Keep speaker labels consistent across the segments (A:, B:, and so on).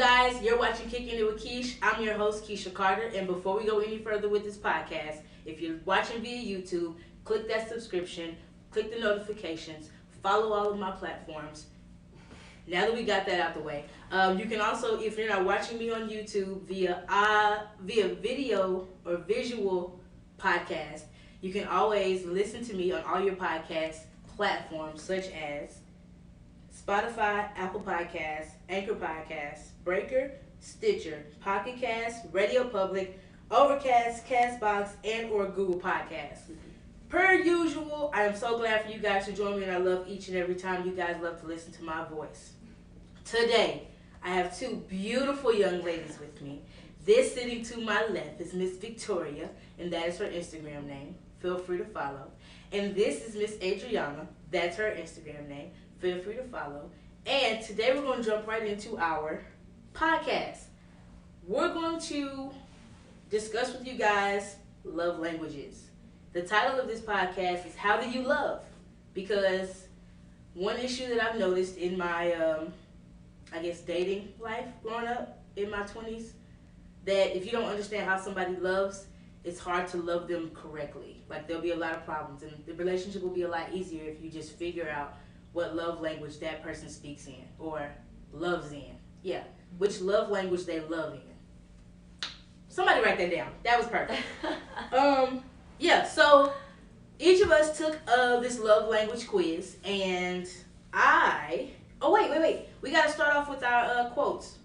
A: guys? You're watching Kicking It with Keesh. I'm your host, Kesha Carter. And before we go any further with this podcast, if you're watching via YouTube, click that subscription, click the notifications, follow all of my platforms. Now that we got that out the way, you can also, if you're not watching me on YouTube via video or visual podcast, you can always listen to me on all your podcast platforms such as Spotify, Apple Podcasts, Anchor Podcasts, Breaker, Stitcher, Pocket Cast, Radio Public, Overcast, Castbox, and or Google Podcasts. Per usual, I am so glad for you guys to join me, and I love each and every time you guys love to listen to my voice. Today, I have two beautiful young ladies with me. This sitting to my left is Miss Victoria, and that is her Instagram name. Feel free to follow. And this is Miss Adriana. That's her Instagram name. Feel free to follow. And today we're going to jump right into our podcast. We're going to discuss with you guys love languages. The title of this podcast is How Do You Love? Because one issue that I've noticed in my, dating life growing up in my 20s, that if you don't understand how somebody loves, it's hard to love them correctly. Like, there'll be a lot of problems, and the relationship will be a lot easier if you just figure out what love language that person speaks in or loves in. Yeah, which love language they love in. Somebody write that down. That was perfect. Yeah, so each of us took this love language quiz, and wait. We got to start off with our quotes,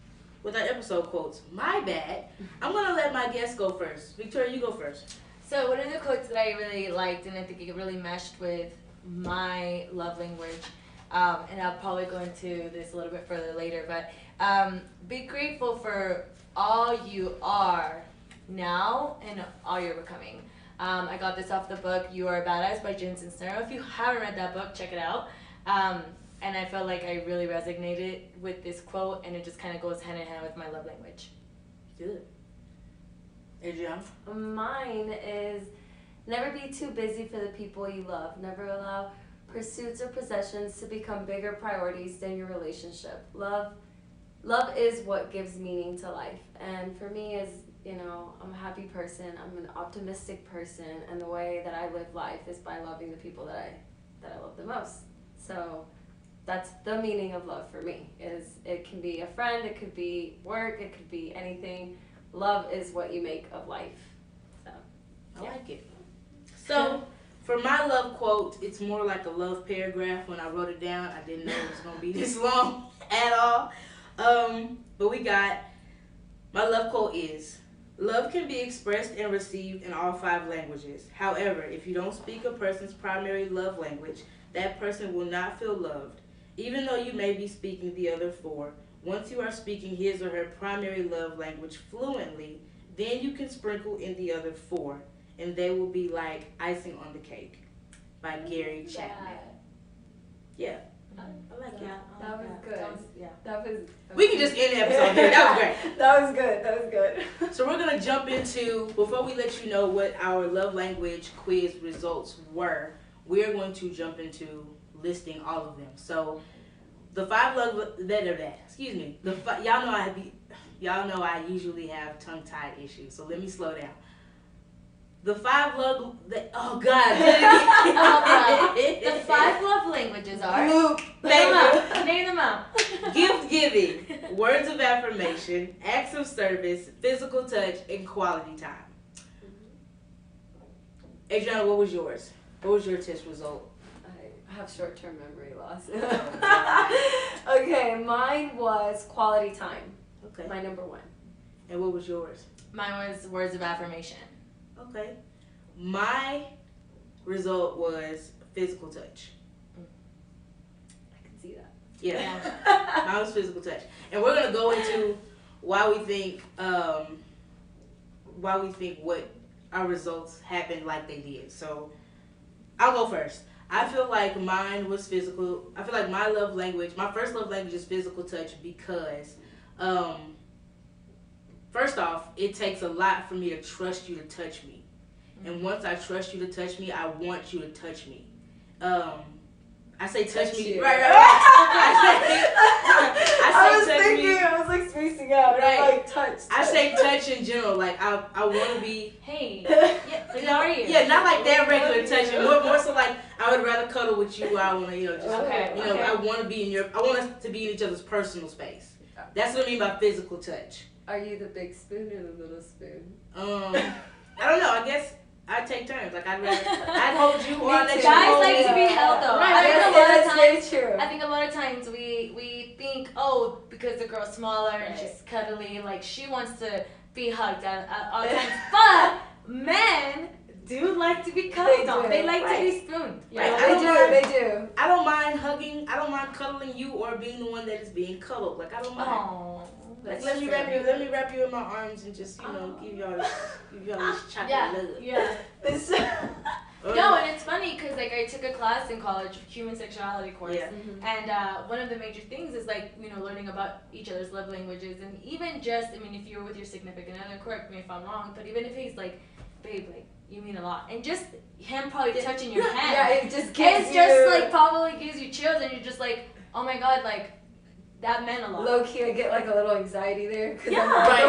A: with our episode quotes. My bad. I'm going to let my guest go first. Victoria, you go first.
B: So one of the quotes that I really liked, and I think it really meshed with my love language, and I'll probably go into this a little bit further later, but be grateful for all you are now and all you're becoming. I got this off the book You Are a Badass by Jen Sincero. If you haven't read that book, check it out. And I felt like I really resonated with this quote, and it just kind of goes hand in hand with my love language.
A: Good. Adriana?
C: Mine is never be too busy for the people you love. Never allow pursuits or possessions to become bigger priorities than your relationship. Love is what gives meaning to life. And for me, I'm a happy person. I'm an optimistic person, and the way that I live life is by loving the people that I love the most. So that's the meaning of love for me. It can be a friend, it could be work, it could be anything. Love is what you make of life. So
A: I like it. So for my love quote, it's more like a love paragraph. When I wrote it down, I didn't know it was going to be this long at all. But we got, my love quote is, love can be expressed and received in all 5 languages. However, if you don't speak a person's primary love language, that person will not feel loved. Even though you may be speaking the other 4, once you are speaking his or her primary love language fluently, then you can sprinkle in the other 4, and they will be like icing on the cake by Gary Chapman. Yeah. I like that.
C: That was good. That was.
A: We can just end the episode here. That was great.
C: That was good.
A: So we're going to jump into, before we let you know what our love language quiz results were, we're going to jump into listing all of them. So the 5 love, y'all know I usually have tongue-tied issues, so let me slow down. The 5 love, oh God.
B: The 5 love languages are. Name them out.
A: Gift giving, words of affirmation, acts of service, physical touch, and quality time. Adriana, what was yours? What was your test result?
C: I have short-term memory loss. Okay, mine was quality time.
A: Okay.
C: My number 1.
A: And what was yours?
B: Mine was words of affirmation.
A: Okay. My result was physical touch.
C: I can see that.
A: Yeah. Mine was physical touch. And we're going to go into why we think what our results happened like they did. So I'll go first. I feel like mine was physical. I feel like my first love language is physical touch because first off, it takes a lot for me to trust you to touch me. And once I trust you to touch me, I want you to touch me. I say touch me.
C: You.
A: Right.
C: I was like spacing
A: I say touch in general. Like I want to be.
B: Hey, yeah, like, how are you?
A: Yeah, not like that regular touching. More so like I would rather cuddle with you. I want to, just I want to be in your. I want us to be in each other's personal space. That's what I mean by physical touch.
C: Are you the big spoon or the little spoon?
A: I don't know. I guess I take turns. Like I'd hold you or I'd let you
B: Guys
A: hold
B: like
A: me.
B: to be held though.
C: Right,
B: I think a lot of
C: that's very
B: times.
C: true.
B: I think a lot of times we think, oh, because the girl's smaller and she's cuddly, like she wants to be hugged at all times. But men do like to be cuddled on. They like to be spooned.
A: Right.
C: They do.
A: I don't mind hugging. I don't mind cuddling you or being the one that is being cuddled. Like I don't mind.
B: Oh,
A: Like let me wrap you in my arms and just give y'all this chocolate love.
B: Yeah. No, and it's funny because like I took a class in college, human sexuality course, and one of the major things is like learning about each other's love languages, and even just if you're with your significant other, correct me if I'm wrong, but even if he's like, babe, like you mean a lot, and just him probably touching your hand,
C: yeah, it just gives
B: like probably gives you chills, and you're just like, oh my god, like. That meant a lot.
C: Low key, I get like a little anxiety there.
B: Yeah.
A: Right.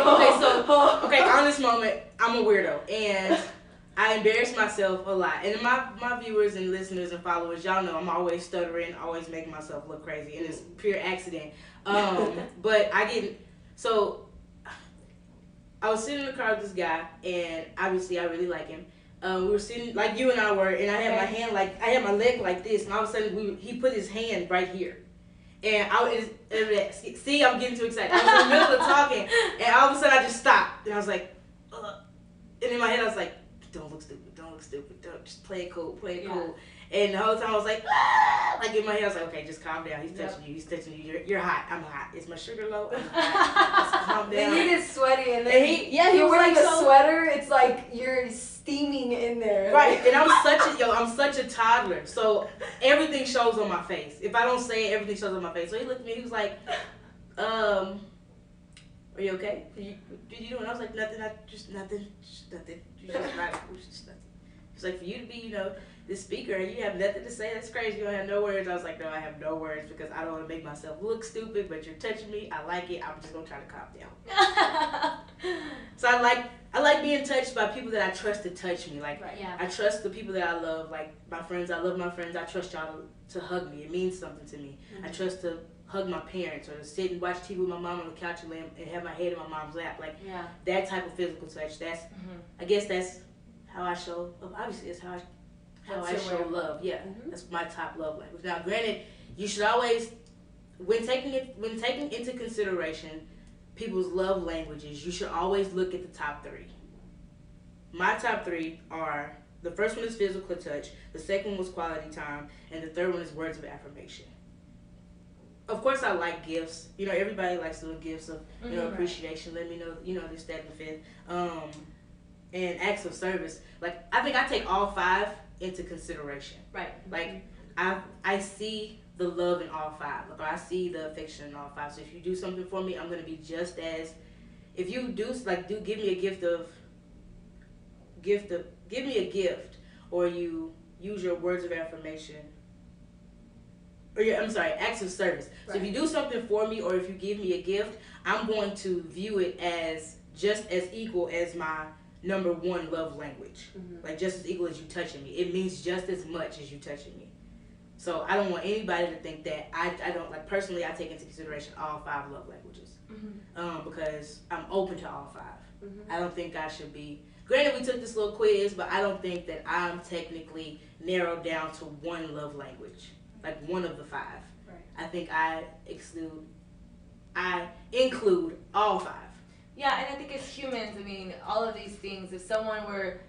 A: Okay. On this moment, I'm a weirdo, and I embarrass myself a lot. And my viewers and listeners and followers, y'all know I'm always stuttering, always making myself look crazy, and it's pure accident. But I was sitting in the car with this guy, and obviously I really like him. We were sitting like you and I were, and I had my hand I had my leg like this, and all of a sudden he put his hand right here. And see, I'm getting too excited. I was in the middle of talking, and all of a sudden I just stopped, and I was like, and in my head I was like, don't look stupid, don't just play it cool. And the whole time I was like, like in my head I was like, okay, just calm down. He's touching you. You're hot. I'm hot. Is my sugar low? I'm hot. Just calm down.
C: And you get sweaty, and then
A: he
C: you're
A: was
C: wearing
A: like
C: a sweater. It's like you're steaming in there.
A: Right, and I'm such a toddler, so everything shows on my face. If I don't say it, everything shows on my face. So he looked at me, he was like, are you okay? Did you do it? And I was like, nothing, just nothing. You just not, just nothing. He's like, for you to be, this speaker and you have nothing to say, that's crazy. You don't have no words. I was like, no, I have no words because I don't want to make myself look stupid, but you're touching me. I like it. I'm just going to try to calm down. So I like being touched by people that I trust to touch me. Like, I trust the people that I love. Like, my friends, I love my friends. I trust y'all to hug me. It means something to me. I trust to hug my parents or to sit and watch TV with my mom on the couch and have my head in my mom's lap. Like, that type of physical touch. That's, I guess that's how I show, obviously, that's how I show love. Yeah, that's my top love language. Now, granted, you should always, when taking into consideration people's love languages, you should always look at the top three. My top three are, the first one is physical touch, the second one was quality time, and the third one is words of affirmation. Of course, I like gifts. Everybody likes little gifts of, appreciation. Let me know, this, that, and the fifth. And acts of service. Like, I think I take all five into consideration.
B: Right.
A: Like, I see the love in all five. Like, I see the affection in all five. So if you do something for me, I'm gonna be just as. If you do give me a gift, or you use your words of affirmation. Acts of service. Right. So if you do something for me, or if you give me a gift, I'm going to view it as just as equal as my number one love language. Like, just as equal as you touching me. It means just as much as you touching me. So I don't want anybody to think that I don't, like, personally, I take into consideration all five love languages. Because I'm open to all five. I don't think I should be, granted we took this little quiz, but I don't think that I'm technically narrowed down to one love language, like one of the five. Right. I think I include all five.
B: Yeah, and I think as humans, all of these things, if someone were,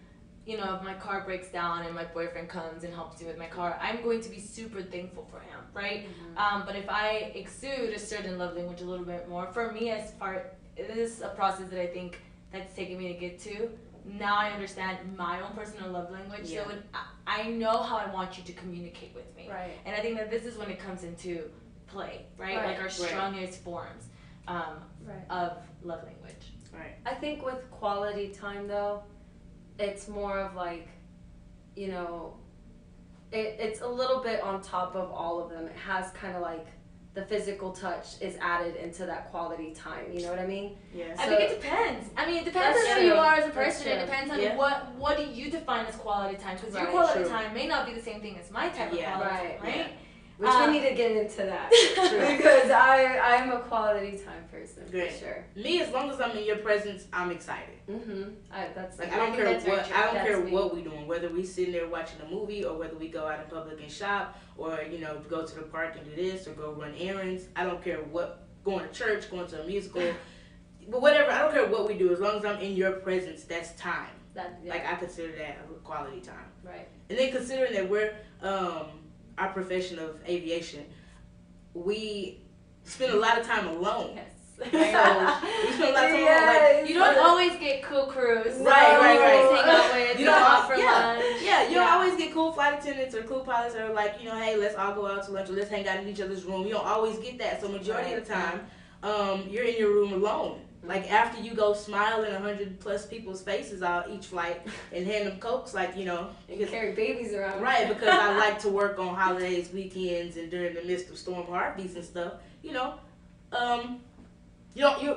B: if my car breaks down and my boyfriend comes and helps me with my car, I'm going to be super thankful for him, right? But if I exude a certain love language a little bit more, for me, it is a process that I think that's taken me to get to. Now I understand my own personal love language, so I know how I want you to communicate with me.
C: Right.
B: And I think that this is when it comes into play, right? Like our strongest forms of love language.
A: Right.
C: I think with quality time, though, it's more of like, it's a little bit on top of all of them. It has kind of like the physical touch is added into that quality time. You know what I mean?
A: Yeah.
B: I think it depends. I mean, it depends
C: That's
B: on who you
C: true.
B: are as a
C: That's
B: person. It
C: true.
B: depends on
A: Yeah.
B: what do you define as quality time. Because your
C: Right,
B: quality
A: true.
B: time may not be the same thing as my type of
A: Yeah.
B: quality
C: Right,
B: time, right?
C: Which we need to get into that.
A: True.
C: Because I'm a quality time person,
A: Great.
C: for sure.
A: Me, as long as I'm in your presence, I'm excited.
C: That's
A: Like
B: I
A: I don't
B: think
A: care
B: that's very
A: what
B: true.
A: I don't
C: That's
A: care
C: me.
A: what we doing, whether we sitting there watching a movie or whether we go out in public and shop or go to the park and do this or go run errands. I don't care what, going to church, going to a musical, but whatever. I don't care what we do as long as I'm in your presence. That's time. Like I consider that a quality time.
C: right.
A: And then considering that we're our profession of aviation, we spend a lot of time alone.
C: Yes.
A: So we spend a lot of time alone.
C: Yes.
A: Like
B: You don't always get cool crews.
A: Right.
B: Always hang out with.
A: You
B: go
A: don't
B: out for
A: yeah.
B: lunch.
A: Yeah, you don't
B: Yeah.
A: always get cool flight attendants or cool pilots that are like, hey, let's all go out to lunch or let's hang out in each other's room. You don't always get that. So majority of the time, you're in your room alone. Like after you go smile in 100+ people's faces out each flight and hand them cokes, like
C: You
A: because,
C: carry babies around.
A: right, because I like to work on holidays, weekends, and during the midst of storm heartbeats and stuff. You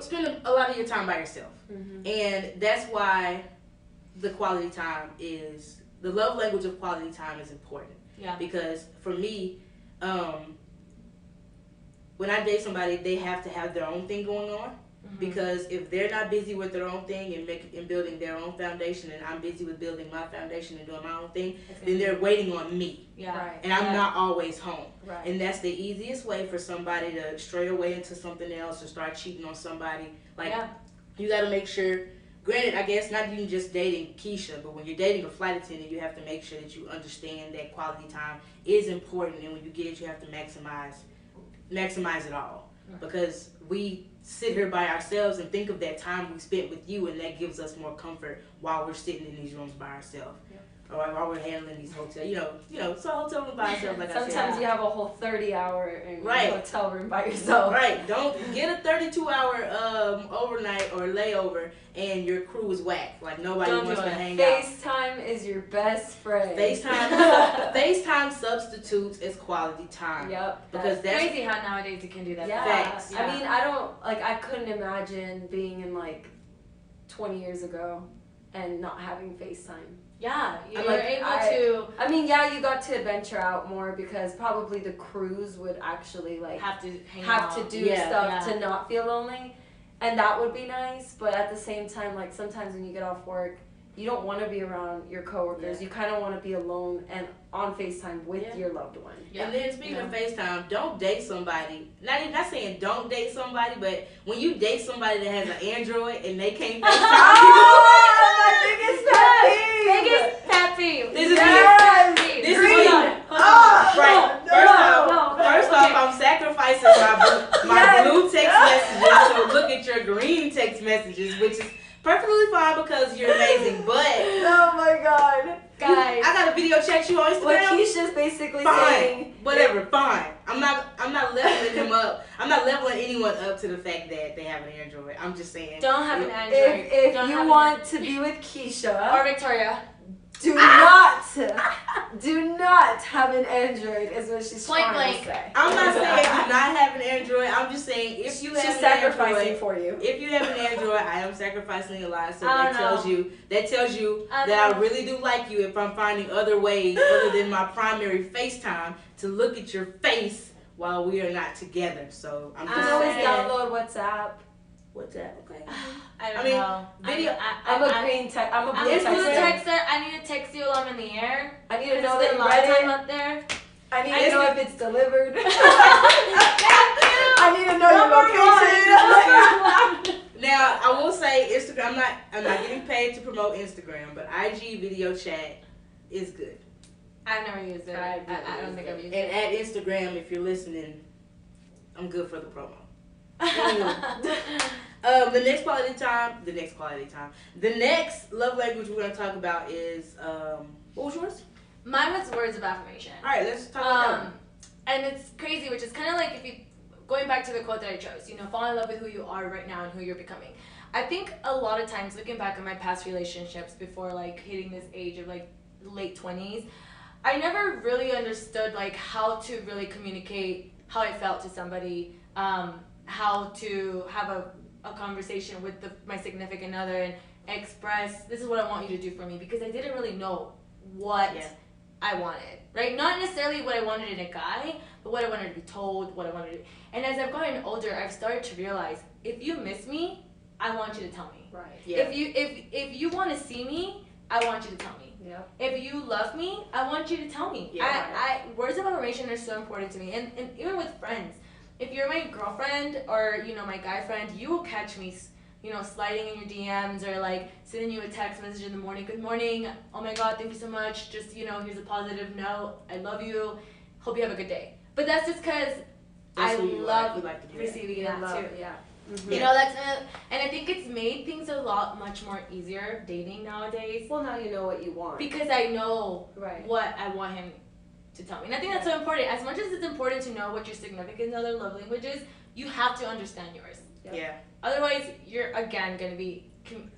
A: spend a lot of your time by yourself, and that's why the quality time is the love language of quality time is important.
B: Yeah.
A: Because for me, when I date somebody, they have to have their own thing going on. Because if they're not busy with their own thing and building their own foundation, and I'm busy with building my foundation and doing my own thing, then they're waiting on me,
B: Yeah.
C: Right.
A: and I'm not always home.
C: Right.
A: And that's the easiest way for somebody to stray away into something else or start cheating on somebody. Like you got to make sure. Granted, I guess not even just dating Keisha, but when you're dating a flight attendant, you have to make sure that you understand that quality time is important, and when you get it, you have to maximize it all. Because we sit here by ourselves and think of that time we spent with you, and that gives us more comfort while we're sitting in these rooms by ourselves. Or while we're handling these hotels, it's a hotel room by ourselves, like I said.
C: Sometimes you have a whole 30-hour in
A: Right.
C: your hotel room by yourself.
A: Right. Don't get a 32-hour overnight or layover and your crew is whack. Like nobody
B: Don't
A: wants
B: do
A: to
B: it.
A: hang out.
C: FaceTime is your best friend.
A: FaceTime substitutes as quality time.
C: Yep.
A: Because that's
B: Crazy how nowadays you can do that.
C: Yeah.
A: Facts.
C: I mean, I couldn't imagine being in 20 years ago and not having FaceTime.
B: Yeah, you
C: I'm
B: were
C: like,
B: able
C: I-
B: to
C: I mean, yeah, you got to venture out more because probably the crews would actually
B: have to hang
C: have
B: out.
C: to do
A: Yeah.
C: stuff
B: Yeah.
C: to not feel lonely, and that would be nice. But at the same time, sometimes when you get off work, you don't want to be around your coworkers.
A: Yeah.
C: You kind of want to be alone and on FaceTime with
A: Yeah.
C: your loved one.
B: Yeah.
A: And then speaking of FaceTime, don't date somebody. Not saying don't date somebody, but when you date somebody that has an Android and they can't FaceTime
C: Oh, my biggest pet peeve.
B: Biggest pet peeve.
A: This is
C: Yes.
A: me. This is
C: Green.
A: me.
C: Oh,
A: Right.
C: no.
A: First off, I'm sacrificing my
C: Yes.
A: blue text messages to look at your green text messages, which is perfectly fine because you're amazing. But
C: Oh my God, guys.
A: I gotta video chat you on Instagram.
C: What Keisha's basically
A: Fine.
C: saying.
A: Whatever, fine. I'm not leveling him up. I'm not leveling anyone up to the fact that they have an Android. I'm just saying.
B: Don't have an Android.
C: If
B: Don't
C: you
B: have
C: want to be with Keisha,
B: or Victoria.
C: do not have an Android is what she's
B: Point
C: trying
B: blank.
C: to say.
A: I'm not saying do not have an Android. I'm just saying if you have
C: She's
A: an
C: sacrificing
A: Android,
C: for you.
A: if you have an Android, I am sacrificing a lot. So
B: I
A: that
B: don't
A: tells
B: know.
A: you
B: I
A: that I
B: don't
A: really do like you if I'm finding other ways other than my primary FaceTime to look at your face while we are not together. So I'm
C: You
A: just
C: can always
A: saying.
C: download WhatsApp.
A: What's that? Okay.
B: I don't
A: I mean,
B: know.
A: video-
C: I'm a green text. I'm a blue
B: I'm a blue
C: texter.
B: texter. I need to text you while I'm in the air.
C: I need to
B: I
C: know
B: spend
C: that
B: a
C: you
B: lot of
C: read
B: time
C: it.
B: up there.
C: I need
A: I
C: to know
A: just-
C: if it's delivered.
B: Thank you.
C: I need to know your location.
A: Now I will say Instagram. I'm not getting paid to promote Instagram, but IG video chat is good.
B: I've never used it. I don't think I've used
A: And
B: it.
A: at Instagram, if you're listening, I'm good for the promo. The next love language we're gonna talk about is what was yours?
B: Mine was words of affirmation.
A: All right, let's talk about that.
B: And it's crazy, which is kind of like if you going back to the quote that I chose, fall in love with who you are right now and who you're becoming. I think a lot of times looking back at my past relationships before hitting this age of late 20s, I never really understood how to really communicate how I felt to somebody, how to have a conversation with my significant other and express, this is what I want you to do for me, because I didn't really know what I wanted, right? Not necessarily what I wanted in a guy, but what I wanted to be told, what I wanted to. And as I've gotten older, I've started to realize, if you miss me, I want you to tell me.
C: Right.
A: Yeah.
B: If you want to see me, I want you to tell me.
C: Yeah.
B: If you love me, I want you to tell me.
A: Yeah.
B: Words of affirmation are so important to me, and even with friends. If you're my girlfriend or my guy friend, you will catch me, sliding in your DMs or like sending you a text message in the morning. Good morning. Oh my God, thank you so much. Just here's a positive note. I love you. Hope you have a good day. But that's just because I love receiving that too.
C: Yeah.
B: Mm-hmm. That's and I think it's made things a lot much more easier dating nowadays.
C: Well, now you know what you want.
B: Because I know
C: right.
B: what I want him to tell me. And I think that's so important. As much as it's important to know what your significant other love language is, you have to understand yours.
C: Yep.
A: Yeah.
B: Otherwise, you're again going to be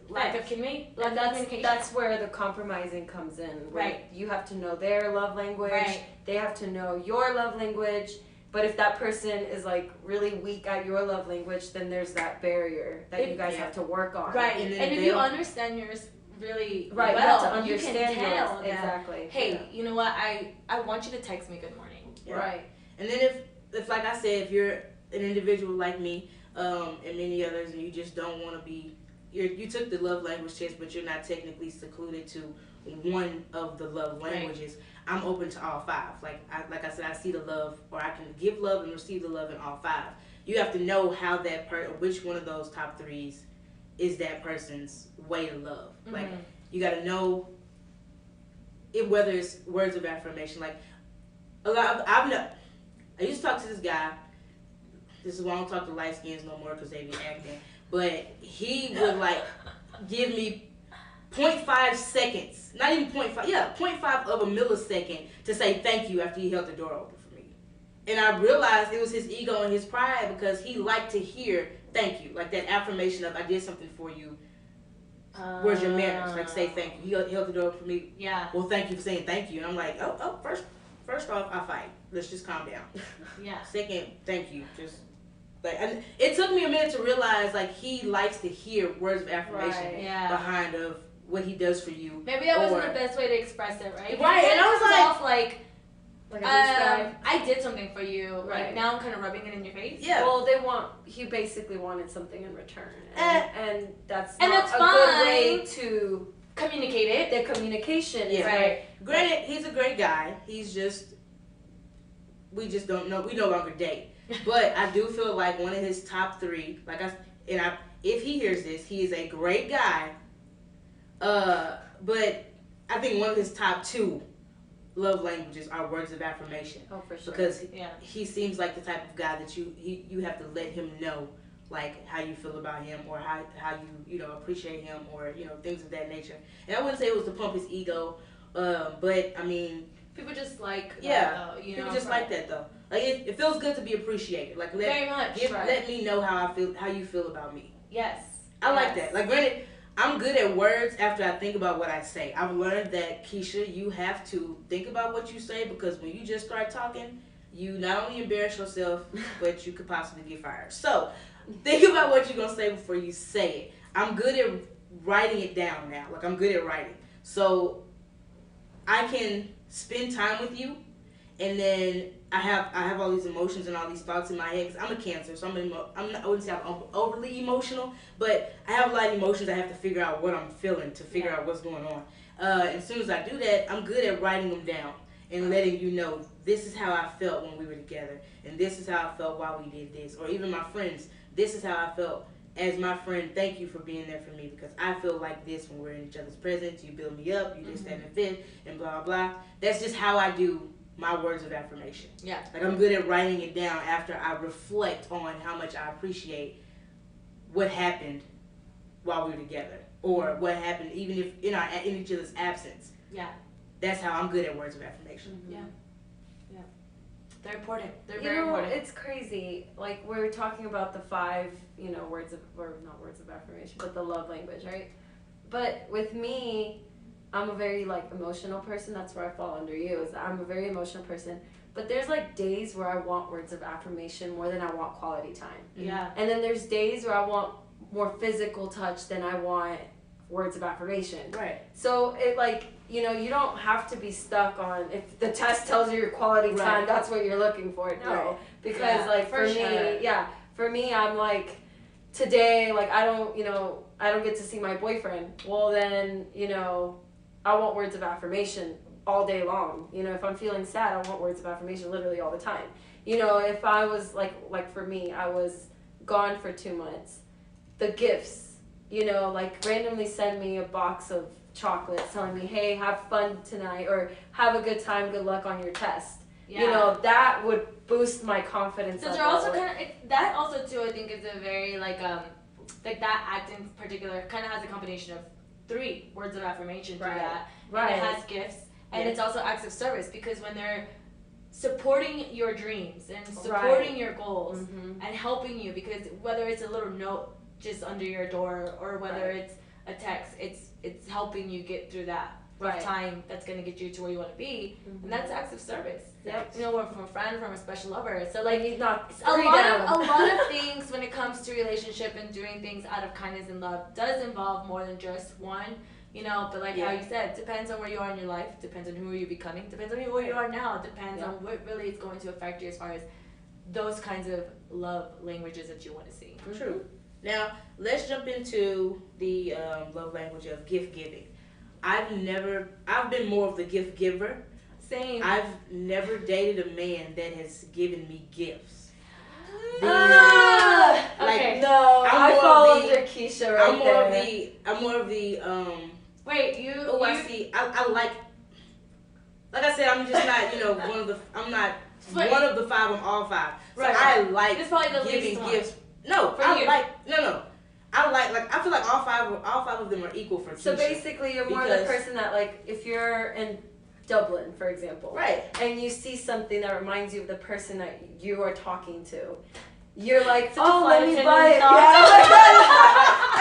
B: lack of communication.
C: That's where the compromising comes in.
B: Right.
C: You have to know their love language.
B: Right.
C: They have to know your love language. But if that person is like really weak at your love language, then there's that barrier that you guys have to work on.
B: Right. And if you understand yours really
C: well,
B: you
C: have to understand
B: you can tell
C: yours. Exactly.
B: Hey, you know what? I want you to text me good morning.
A: Yeah.
C: Right.
A: And then if like I said, if you're an individual like me, and many others, and you just don't want to be, you took the love language test, but you're not technically secluded to one of the love languages. Right. I'm open to all five. Like I said, I see the love, or I can give love and receive the love in all five. You have to know how which one of those top threes is that person's way to love. Mm-hmm. Like you got to know it, whether it's words of affirmation. Like I used to talk to this guy. This is why I don't talk to light skins no more because they be acting. But he would give me 0.5 seconds, not even 0.5 of a millisecond to say thank you after he held the door open for me. And I realized it was his ego and his pride because he liked to hear thank you, like that affirmation of I did something for you. Where's your manners? Like say thank you. He held the door open for me.
B: Yeah.
A: Well, thank you for saying thank you. And I'm like, first off, I fight. Let's just calm down.
B: Yeah.
A: Second, thank you. Just and it took me a minute to realize he likes to hear words of affirmation behind of what he does for you.
B: Maybe that wasn't the best way to express it, right?
A: Right, and I was
B: like I did something for you.
C: Right.
B: Like now I'm kind of rubbing it in your face.
A: Yeah.
C: Well, he basically wanted something in return, and that's not
B: that's
C: a
B: fine.
C: good way to
B: communicate it.
C: The communication is
B: right.
A: Granted, he's a great guy. He's just we just don't know. We no longer date. But I do feel like one of his top three, if he hears this, he is a great guy. But I think one of his top two love languages are words of affirmation.
C: Oh, for sure.
A: Because he seems like the type of guy that you have to let him know how you feel about him or how you appreciate him or things of that nature. And I wouldn't say it was to pump his ego, but I mean
B: people just like
A: people just like that though. Like it feels good to be appreciated. Like
B: very much.
A: Let me know how you feel about me.
B: Yes.
A: I like that. Like granted, I'm good at words after I think about what I say. I've learned that, Keisha, you have to think about what you say because when you just start talking, you not only embarrass yourself, but you could possibly get fired. So think about what you're gonna say before you say it. I'm good at writing it down now. Like I'm good at writing. So I can spend time with you, and then I have all these emotions and all these thoughts in my head because I'm a Cancer, so I wouldn't say I'm overly emotional, but I have a lot of emotions. I have to figure out what I'm feeling to figure out what's going on. As soon as I do that, I'm good at writing them down and letting you know this is how I felt when we were together, and this is how I felt while we did this, or even my friends, this is how I felt as my friend. Thank you for being there for me because I feel like this when we're in each other's presence. You build me up, you just stand and fit, and blah blah. That's just how I do my words of affirmation.
B: Yeah.
A: Like I'm good at writing it down after I reflect on how much I appreciate what happened while we were together, or what happened even if in each other's absence.
B: Yeah.
A: That's how I'm good at words of affirmation.
B: Mm-hmm. Yeah. Yeah. They're important. They're
C: You
B: very
C: know,
B: important.
C: it's crazy. Like we're talking about the 5, words of, or not words of affirmation, but the love language, right? But with me, I'm a very emotional person. That's where I fall under you. Is I'm a very emotional person, But there's like days where I want words of affirmation more than I want quality time.
B: Yeah.
C: And then there's days where I want more physical touch than I want words of affirmation.
A: Right.
C: So it like, you don't have to be stuck on if the test tells you your quality time, that's what you're looking for. No.
A: Right.
C: Because like for me, for me I'm like today like I don't get to see my boyfriend. Well then, I want words of affirmation all day long. If I'm feeling sad, I want words of affirmation literally all the time. If I was like for me, I was gone for 2 months. The gifts, like randomly send me a box of chocolates telling me, hey, have fun tonight, or have a good time, good luck on your test.
B: Yeah.
C: That would boost my confidence.
B: So they're also kind of, that also too, I think is a very like that act in particular kind of has a combination of 3 words of affirmation through that.
C: Right.
B: And it has gifts. And it's also acts of service, because when they're supporting your dreams and supporting your goals and helping you, because whether it's a little note just under your door or whether it's a text, it's helping you get through that rough time that's going to get you to where you want to be, and that's acts of service.
C: Yep.
B: From a friend, from a special lover. So like
C: he's not
B: a lot of things when it comes to relationship and doing things out of kindness and love does involve more than just one. But like how you said, depends on where you are in your life, depends on who you're becoming, depends on where you are now, depends on what really is going to affect you as far as those kinds of love languages that you want to see.
A: True. Now, let's jump into the love language of gift giving. I've been more of the gift giver.
B: Same.
A: I've never dated a man that has given me gifts.
C: Okay.
B: No,
C: I fall under Kesha right there.
A: I'm more of the
B: Wait, you?
A: Oh, I see. I like I said, I'm just not, I'm not one of the 5, I'm all 5. So I like
B: this is probably the
A: giving
B: least
A: gifts.
B: One.
A: No,
B: For
A: I
B: you.
A: like, no. I feel like all five of them are equal for Keisha.
C: So basically, you're more the person that, like, if you're in Dublin, for example,
A: right,
C: and you see something that reminds you of the person that you are talking to, you're like,
B: Such
C: oh, let me buy it.
B: Yeah,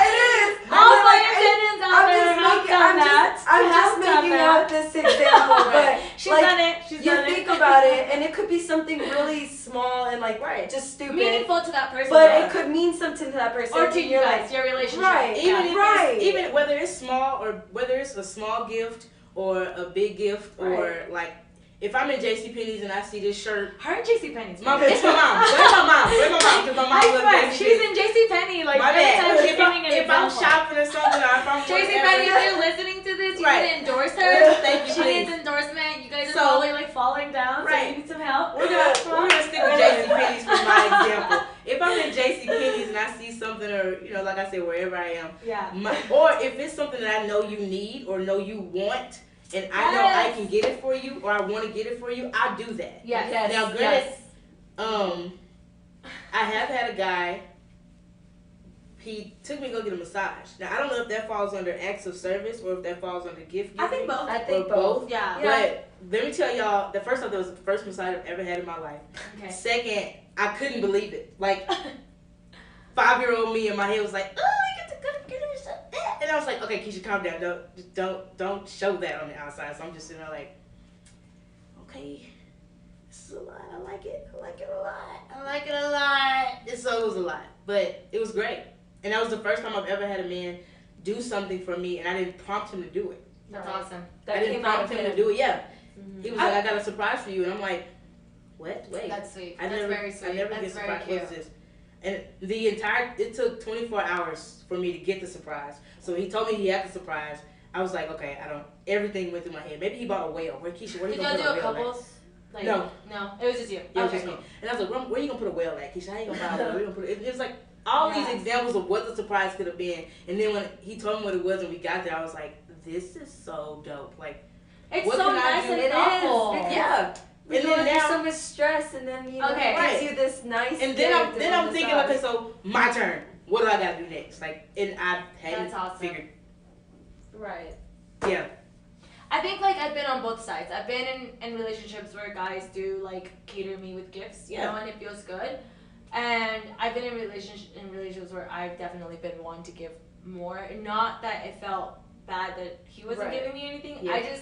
C: it is.
B: All flight attendants out there have done that.
C: I'm just making up this example, but
B: she's
C: like,
B: done it.
C: you think about it, and it could be something really small and like just stupid,
B: meaningful to that person,
C: but it could mean something to that person,
B: or to you guys, your relationship.
C: Right.
A: Even whether it's small or whether it's a small gift or a big gift or like. If I'm in JCPenney's and I see this shirt,
B: her in JCPenney's.
A: It's my mom. Where's my mom? Because my mom lives
B: she's in JCPenney. Like
A: my bad. If I'm shopping or something, or if I'm
B: JCPenney, if you're listening to this, you need to endorse her.
A: Thank you.
B: She needs endorsement. You guys are probably like falling down, so you need some help.
A: We're gonna stick with JCPenney's for my example. If I'm in JCPenney's and I see something, or like I said, wherever I am, or if it's something that I know you need or know you want. And I know I can get it for you, or I want to get it for you, I'll do that.
B: Yes.
A: Now, granted, I have had a guy, he took me to go get a massage. Now, I don't know if that falls under acts of service or if that falls under gift giving.
B: I think both.
C: I think both.
B: Yeah.
A: But let me tell y'all, that was the first massage I've ever had in my life.
B: Okay.
A: Second, I couldn't believe it. Like, 5-year-old me in my head was like, oh, I get to go get a massage. And I was like, okay, Keisha, calm down. Don't show that on the outside. So I'm just sitting there like, okay, this is a lot. I like it a lot. And so it was a lot, but it was great. And that was the first time I've ever had a man do something for me, and I didn't prompt him to do it.
B: That's awesome.
A: I didn't prompt him to do it. Yeah, he was like, I got a surprise for you, and I'm like, what? Wait,
B: that's sweet.
A: That's very sweet. I never get surprised.
B: Cute.
A: What's this? And it took 24 hours for me to get the surprise. So he told me he had the surprise. I was like, okay, everything went through my head. Maybe he bought a whale. Where Keisha, where
B: did
A: you gonna
B: y'all
A: put
B: do
A: a
B: a
A: whale
B: couples? Like,
A: no,
B: it was just you.
A: Yeah, it was just me. And I was like, where you gonna put a whale at, Keisha? How you gonna buy a whale? Where you gonna put it? It was like all these examples of what the surprise could have been. And then when he told me what it was and we got there, I was like, this is so dope. Like,
B: it's
A: what
B: so
A: can I
B: nice
A: do?
B: and thoughtful.
A: Yeah.
C: And then there's so much stress, and then it gives you this nice.
A: And then I'm thinking, okay, so my turn. What do I gotta do next? Like, and I hadn't figured.
C: Right.
A: Yeah.
B: I think like I've been on both sides. I've been in relationships where guys do like cater me with gifts, you know, and it feels good. And I've been in relationships where I've definitely been one to give more. Not that it felt bad that he wasn't giving me anything.
A: Yeah.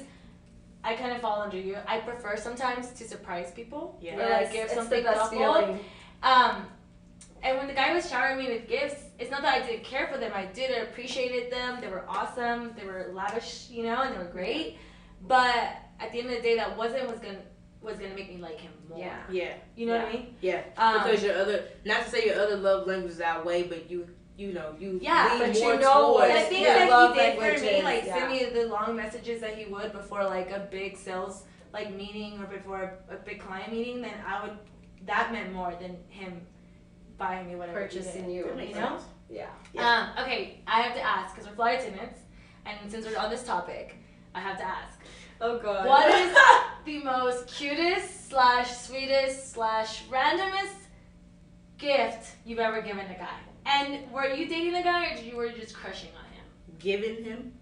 B: I kind of fall under you. I prefer sometimes to surprise people.
A: Yeah.
B: Or like give
C: it's
B: something
C: the best
B: thoughtful.
C: feeling.
B: And when the guy was showering me with gifts, it's not that I didn't care for them. I did. I appreciated them. They were awesome. They were lavish, you know, and they were great. But at the end of the day, that was gonna make me like him more.
C: Yeah.
A: Yeah.
B: You know what I mean?
A: Yeah. Because your other, not to say your other love languages outweigh, but you know, you
B: Yeah,
A: lean
C: but
A: more
C: you know
A: towards.
C: what
B: The things
C: Yeah.
B: that
C: love
B: he did for me,
C: languages,
B: like
C: yeah.
B: send me the long messages that he would before like a big sales like meeting or before a big client meeting, then that meant more than him buying me whatever
C: Purchasing
B: he did.
C: you.
A: That makes
B: You know?
A: sense.
C: Yeah.
B: Okay, I have to ask because we're flight attendants, and since we're on this topic, I have to ask.
C: Oh god.
B: What is the most cutest / sweetest / randomest gift you've ever given a guy? And were you dating a guy or were you just crushing on him?
A: Giving him.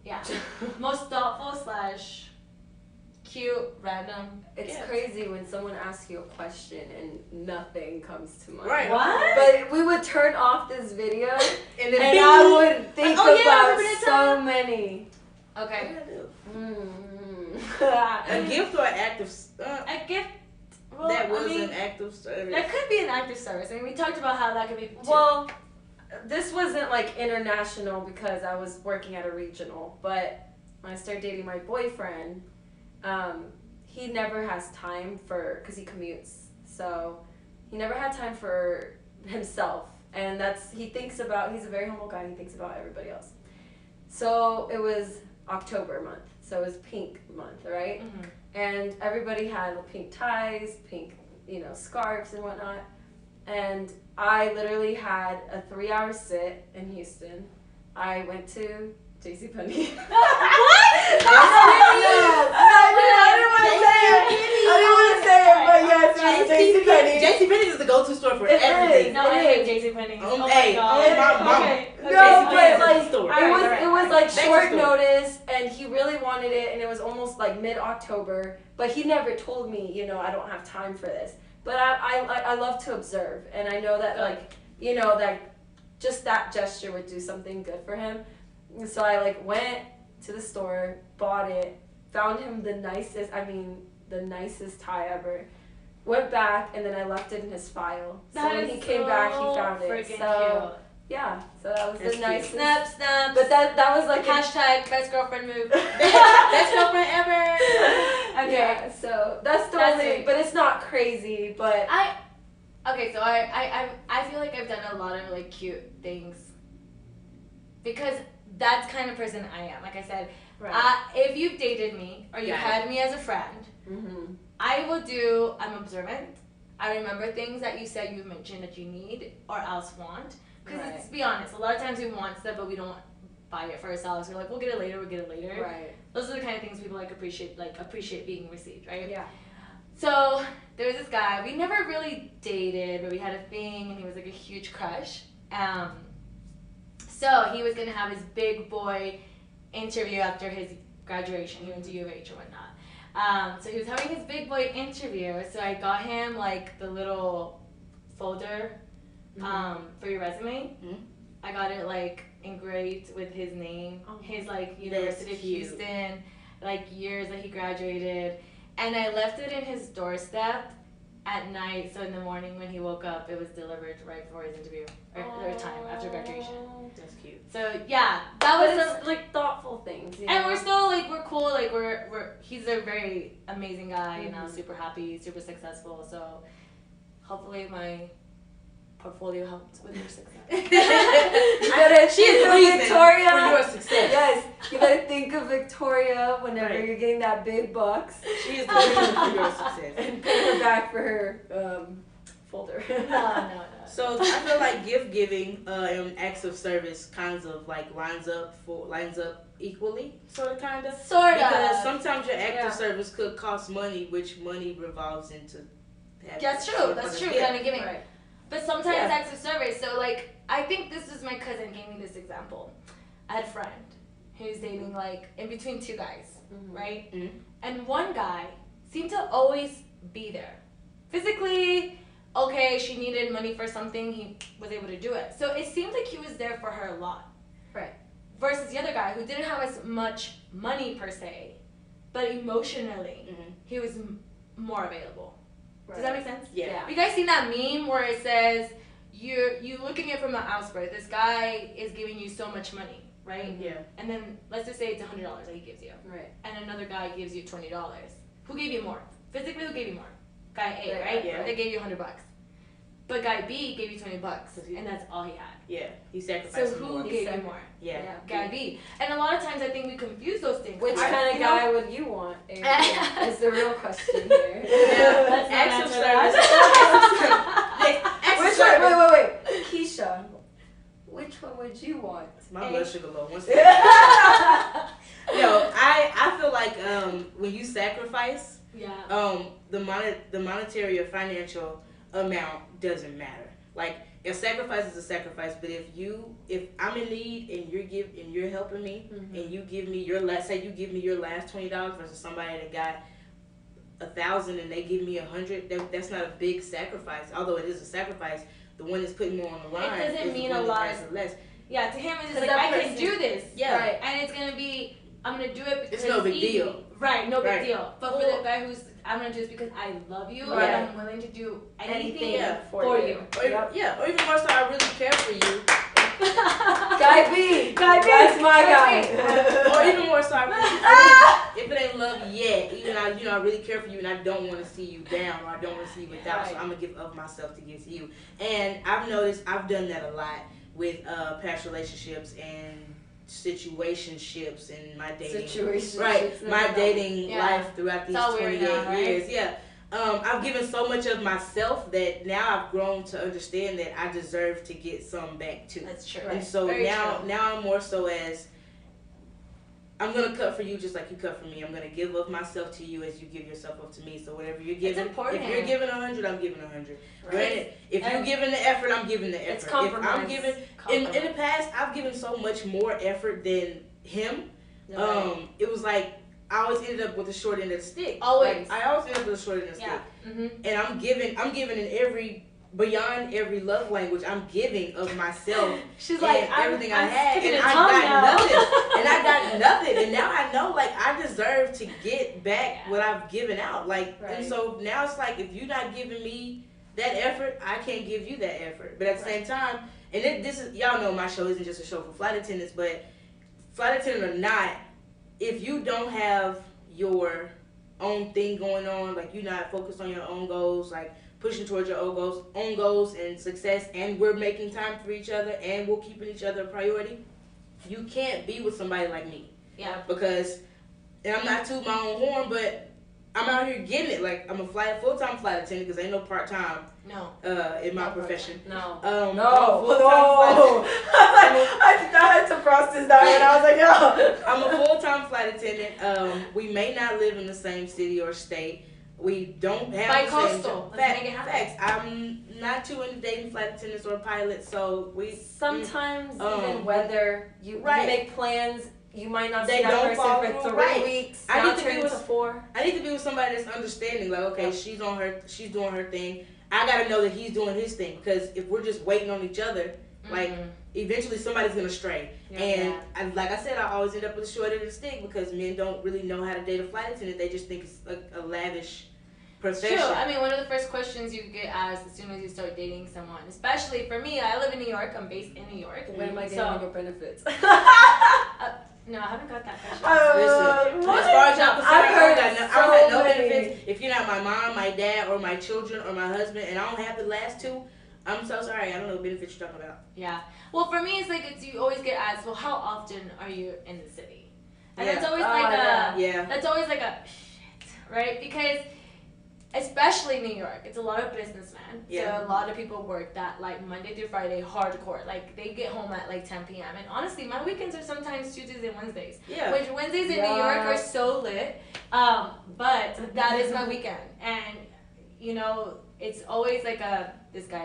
B: Yeah. Most thoughtful / cute, random.
C: It's
B: gift.
C: crazy when someone asks you a question and nothing comes to mind.
A: Right.
B: What?
C: But we would turn off this video
A: And then
C: and I would think
B: Oh, yeah,
C: about
B: remember that
C: so
B: time?
C: many.
B: Okay.
A: A gift or an act of
B: A gift. Well,
A: that was
B: I mean,
A: an act of service.
B: that could be an act of service. I mean, we talked about how that could be. Too.
C: Well, this wasn't like international because I was working at a regional, but when I started dating my boyfriend, he never has time because he commutes, so he never had time for himself, and he's a very humble guy. He thinks about everybody else. So it was October month, so it was pink month, right?
B: Mhm.
C: And everybody had pink ties, pink, scarves and whatnot. And I literally had a 3-hour sit in Houston. I went to JCPenney.
B: What?
C: I didn't want to say it, but yes, it was JCPenney.
A: JCPenney is the go-to store for
C: It
A: everything.
C: is.
B: No, I hate JCPenney. Oh my
A: Hey,
B: god.
A: my mama.
B: Okay.
C: No,
A: JCPenney
C: but
A: is the store.
C: it was like
A: Back to
C: short
A: store.
C: notice, and he really wanted it, and it was almost like mid-October. But he never told me, I don't have time for this. But I love to observe, and I know that that just that gesture would do something good for him. And so I went to the store, bought it, found him the nicest tie ever. Went back, and then I left it in his file. So when he came back, he found it.
B: Freaking
C: So yeah, so that was
A: That's
C: the
A: cute.
C: nicest.
B: Snap, snap.
C: But that was like
B: Hashtag best girlfriend move. Best girlfriend ever. Okay.
C: Yeah, so that's the
B: That's
C: only,
B: it.
C: but it's not crazy, but
B: Okay, so I feel like I've done a lot of like cute things because that's the kind of person I am. Like I said, if you've dated me or you
A: Got it.
B: had me as a friend,
C: mm-hmm.
B: I'm observant. I remember things that you said you mentioned that you need or else want. Because
C: Right.
B: let's be honest, a lot of times we want stuff but we don't buy it for ourselves. We're like, we'll get it later.
C: Right.
B: Those are the kind of things people appreciate being received, right?
C: Yeah.
B: So there was this guy. We never really dated, but we had a thing, and he was like a huge crush. So he was gonna have his big boy interview after his graduation. He went to U of H or whatnot. So he was having his big boy interview. So I got him like the little folder for your resume.
A: Mhm.
B: I got it like engraved with his name, his like
A: That's
B: University of
A: cute.
B: Houston, like years that he graduated, and I left it in his doorstep at night. So in the morning when he woke up, it was delivered right before his interview or time after graduation.
A: That's cute.
B: So yeah, that
C: But
B: was
C: it's like thoughtful things,
B: and we're still like we're cool. Like we're he's a very amazing guy, you know,
C: Mhm.
B: super happy, super successful. So hopefully my portfolio helped with your success.
C: You gotta
A: She is
C: think
A: the
C: of
A: reason
C: Victoria.
A: for your success.
C: Yes, you gotta think of Victoria whenever
A: Right.
C: you're getting that big bucks,
A: She is the reason for your success.
C: and pay her back for her folder.
B: No.
A: So I feel like gift giving and acts of service kinds of like lines up equally, sort of.
B: Sort
A: Because
B: of.
A: sometimes your act
C: Yeah.
A: of service could cost money, which money revolves into.
B: That's true. That's true.
A: Yeah.
B: Kind of giving.
C: Right.
B: But sometimes
C: Yeah.
B: acts of service. So like I think this is my cousin gave me this example. I had a friend who's dating like in between two guys,
C: Mhm.
B: right?
A: Mhm.
B: And one guy seemed to always be there. Physically, okay, she needed money for something, he was able to do it. So it seemed like he was there for her a lot.
C: Right.
B: Versus the other guy who didn't have as much money per se, but emotionally,
A: Mm-hmm.
B: he was more available.
C: Right.
B: Does that make sense?
A: Yeah.
B: You guys seen that meme where it says you looking at it from an outskirts? This guy is giving you so much money, right?
A: Yeah.
B: And then let's just say it's $100 that he gives you,
C: Right.
B: and another guy gives you $20. Who gave you more? Physically, who gave you more? Guy A,
C: Right,
B: right?
A: yeah.
B: They gave you $100. But guy B gave you $20, and that's all he had.
A: Yeah. He
B: So
A: sacrificed
B: who
A: more.
B: gave you more?
A: Yeah.
B: Guy B. And a lot of times I think we confuse those things.
C: Which
B: I-
C: kind of
B: you know,
C: guy would you want? Aaron? Is the real question here.
A: Yeah.
C: Let's not
A: Acts of
C: answer
A: Acts of
C: Which
A: service.
C: one? Wait. Keisha, which one would you want?
A: My
B: A.
A: blood sugar low. Once again. No, I feel like when you sacrifice,
B: Yeah.
A: the monetary or financial amount doesn't matter. Like a sacrifice is a sacrifice, but if I'm in need and you're helping me,
C: Mm-hmm.
A: and you give me your last $20 versus somebody that got 1,000 and they give me 100, that's not a big sacrifice. Although it is a sacrifice, the one that's putting more on the line
B: doesn't
A: is
B: mean
A: the one
B: a
A: that
B: lot.
A: has the less.
B: Yeah, to him it's just
C: 'Cause
B: like,
C: that
B: I can
C: person-
B: do this.
A: Yeah.
C: Right.
B: And it's going to be, I'm going to do it because
A: It's no big
B: easy.
A: deal.
B: Right, no big
A: Right.
B: deal. But for
C: Well-
B: the guy who's, I'm going to do this because I love you
C: Right.
B: and I'm willing to do anything
A: Yeah.
B: for you.
A: Or even, or even more so, I really care for you.
C: Guy B. That's my guy.
A: Or even more so, if it ain't love yet, even I really care for you, and I don't want to see you down, or I don't want to see you without. So
C: Right.
A: I'm gonna give of myself to give to you. And I've noticed I've done that a lot with past relationships and situationships and my dating.
C: Situation.
A: Right, my dating
B: Yeah.
A: life throughout these
B: It's all weird
A: 28
B: now, right?
A: years. Yeah. I've given so much of myself that now I've grown to understand that I deserve to get some back too.
B: That's true.
A: And so
B: Very
A: now
B: true.
A: I'm more so as I'm gonna cut for you just like you cut for me. I'm gonna give of myself to you as you give yourself up to me. So whatever you're giving,
B: important.
A: if you're giving 100, I'm giving 100.
C: Right.
A: Granted, if you're
C: And
A: giving the effort, I'm giving the effort.
C: It's
A: If I'm
C: compromise.
A: giving in the past, I've given so much more effort than him.
C: Right.
A: It was like I always ended up with the short end of the stick.
B: Always.
A: I always ended up with the short end of the
B: Yeah.
A: stick.
B: Mm-hmm.
A: And I'm giving in beyond every love language, I'm giving of myself.
B: She's
A: and
B: like,
A: everything I
B: I'm
A: had,
B: sticking
A: and
B: a
A: I
B: tongue
A: got
B: now.
A: nothing, and I got nothing, and now I know like I deserve to get back what I've given out, like,
C: Right.
A: and so now it's like if you're not giving me that effort, I can't give you that effort, but at the same time, and this is y'all know my show isn't just a show for flight attendants, but flight attendant or not, if you don't have your own thing going on, like you're not focused on your own goals, like pushing towards your own goals and success, and we're making time for each other and we're keeping each other a priority, you can't be with somebody like me.
B: Yeah.
A: Because, and I'm not tooting my own horn, but I'm out here getting it. Like I'm a full-time flight attendant because ain't no part-time
B: No.
A: in my
B: No
A: profession.
C: No.
A: I'm a
C: No.
A: full-time flight attendant.
C: I had to cross this down and I was like, no.
A: I'm a full-time flight attendant. We may not live in the same city or state. We don't have
B: Bi-coastal.
A: the same job.
B: Let's make it happen.
A: Facts. I'm not too into dating flight attendants or pilots, so we
C: Sometimes
A: Um,
C: even whether you
A: right.
C: make plans, you might not
A: They
C: see that
A: don't
C: person
A: fall
C: for
A: through,
C: 3
A: right.
C: weeks.
A: I
C: Now
A: need to be
C: turn
A: with-
C: into 4.
A: I need to be with somebody that's understanding. Like, okay, she's doing her thing. I gotta know that he's doing his thing because if we're just waiting on each other, like eventually somebody's gonna stray. And like I said, I always end up with a short end of the stick because men don't really know how to date a flight attendant. They just think it's a lavish profession.
B: True. I mean, one of the first questions you get asked as soon as you start dating someone, especially for me, I live in New York. I'm based in New York.
C: When am I getting
B: So-
C: your benefits?
B: No, I haven't got that question.
A: Listen,
C: what?
A: as far as I'm concerned,
C: I've heard
A: I don't
C: so
A: have no
C: many.
A: benefits. If you're not my mom, my dad, or my children, or my husband, and I don't have the last two, I'm so sorry. I don't know what benefits you're talking about.
B: Yeah. Well, for me, it's like you always get asked, well, how often are you in the city? And that's always like
A: Yeah.
B: that's always like a shit, right? Because especially New York, it's a lot of businessmen.
A: Yeah.
B: So a lot of people work that like Monday through Friday hardcore. Like they get home at like 10 p.m. And honestly, my weekends are sometimes Tuesdays and Wednesdays.
A: Yeah.
B: Which Wednesdays in New York are so lit. But that is my weekend. And you know, it's always like this guy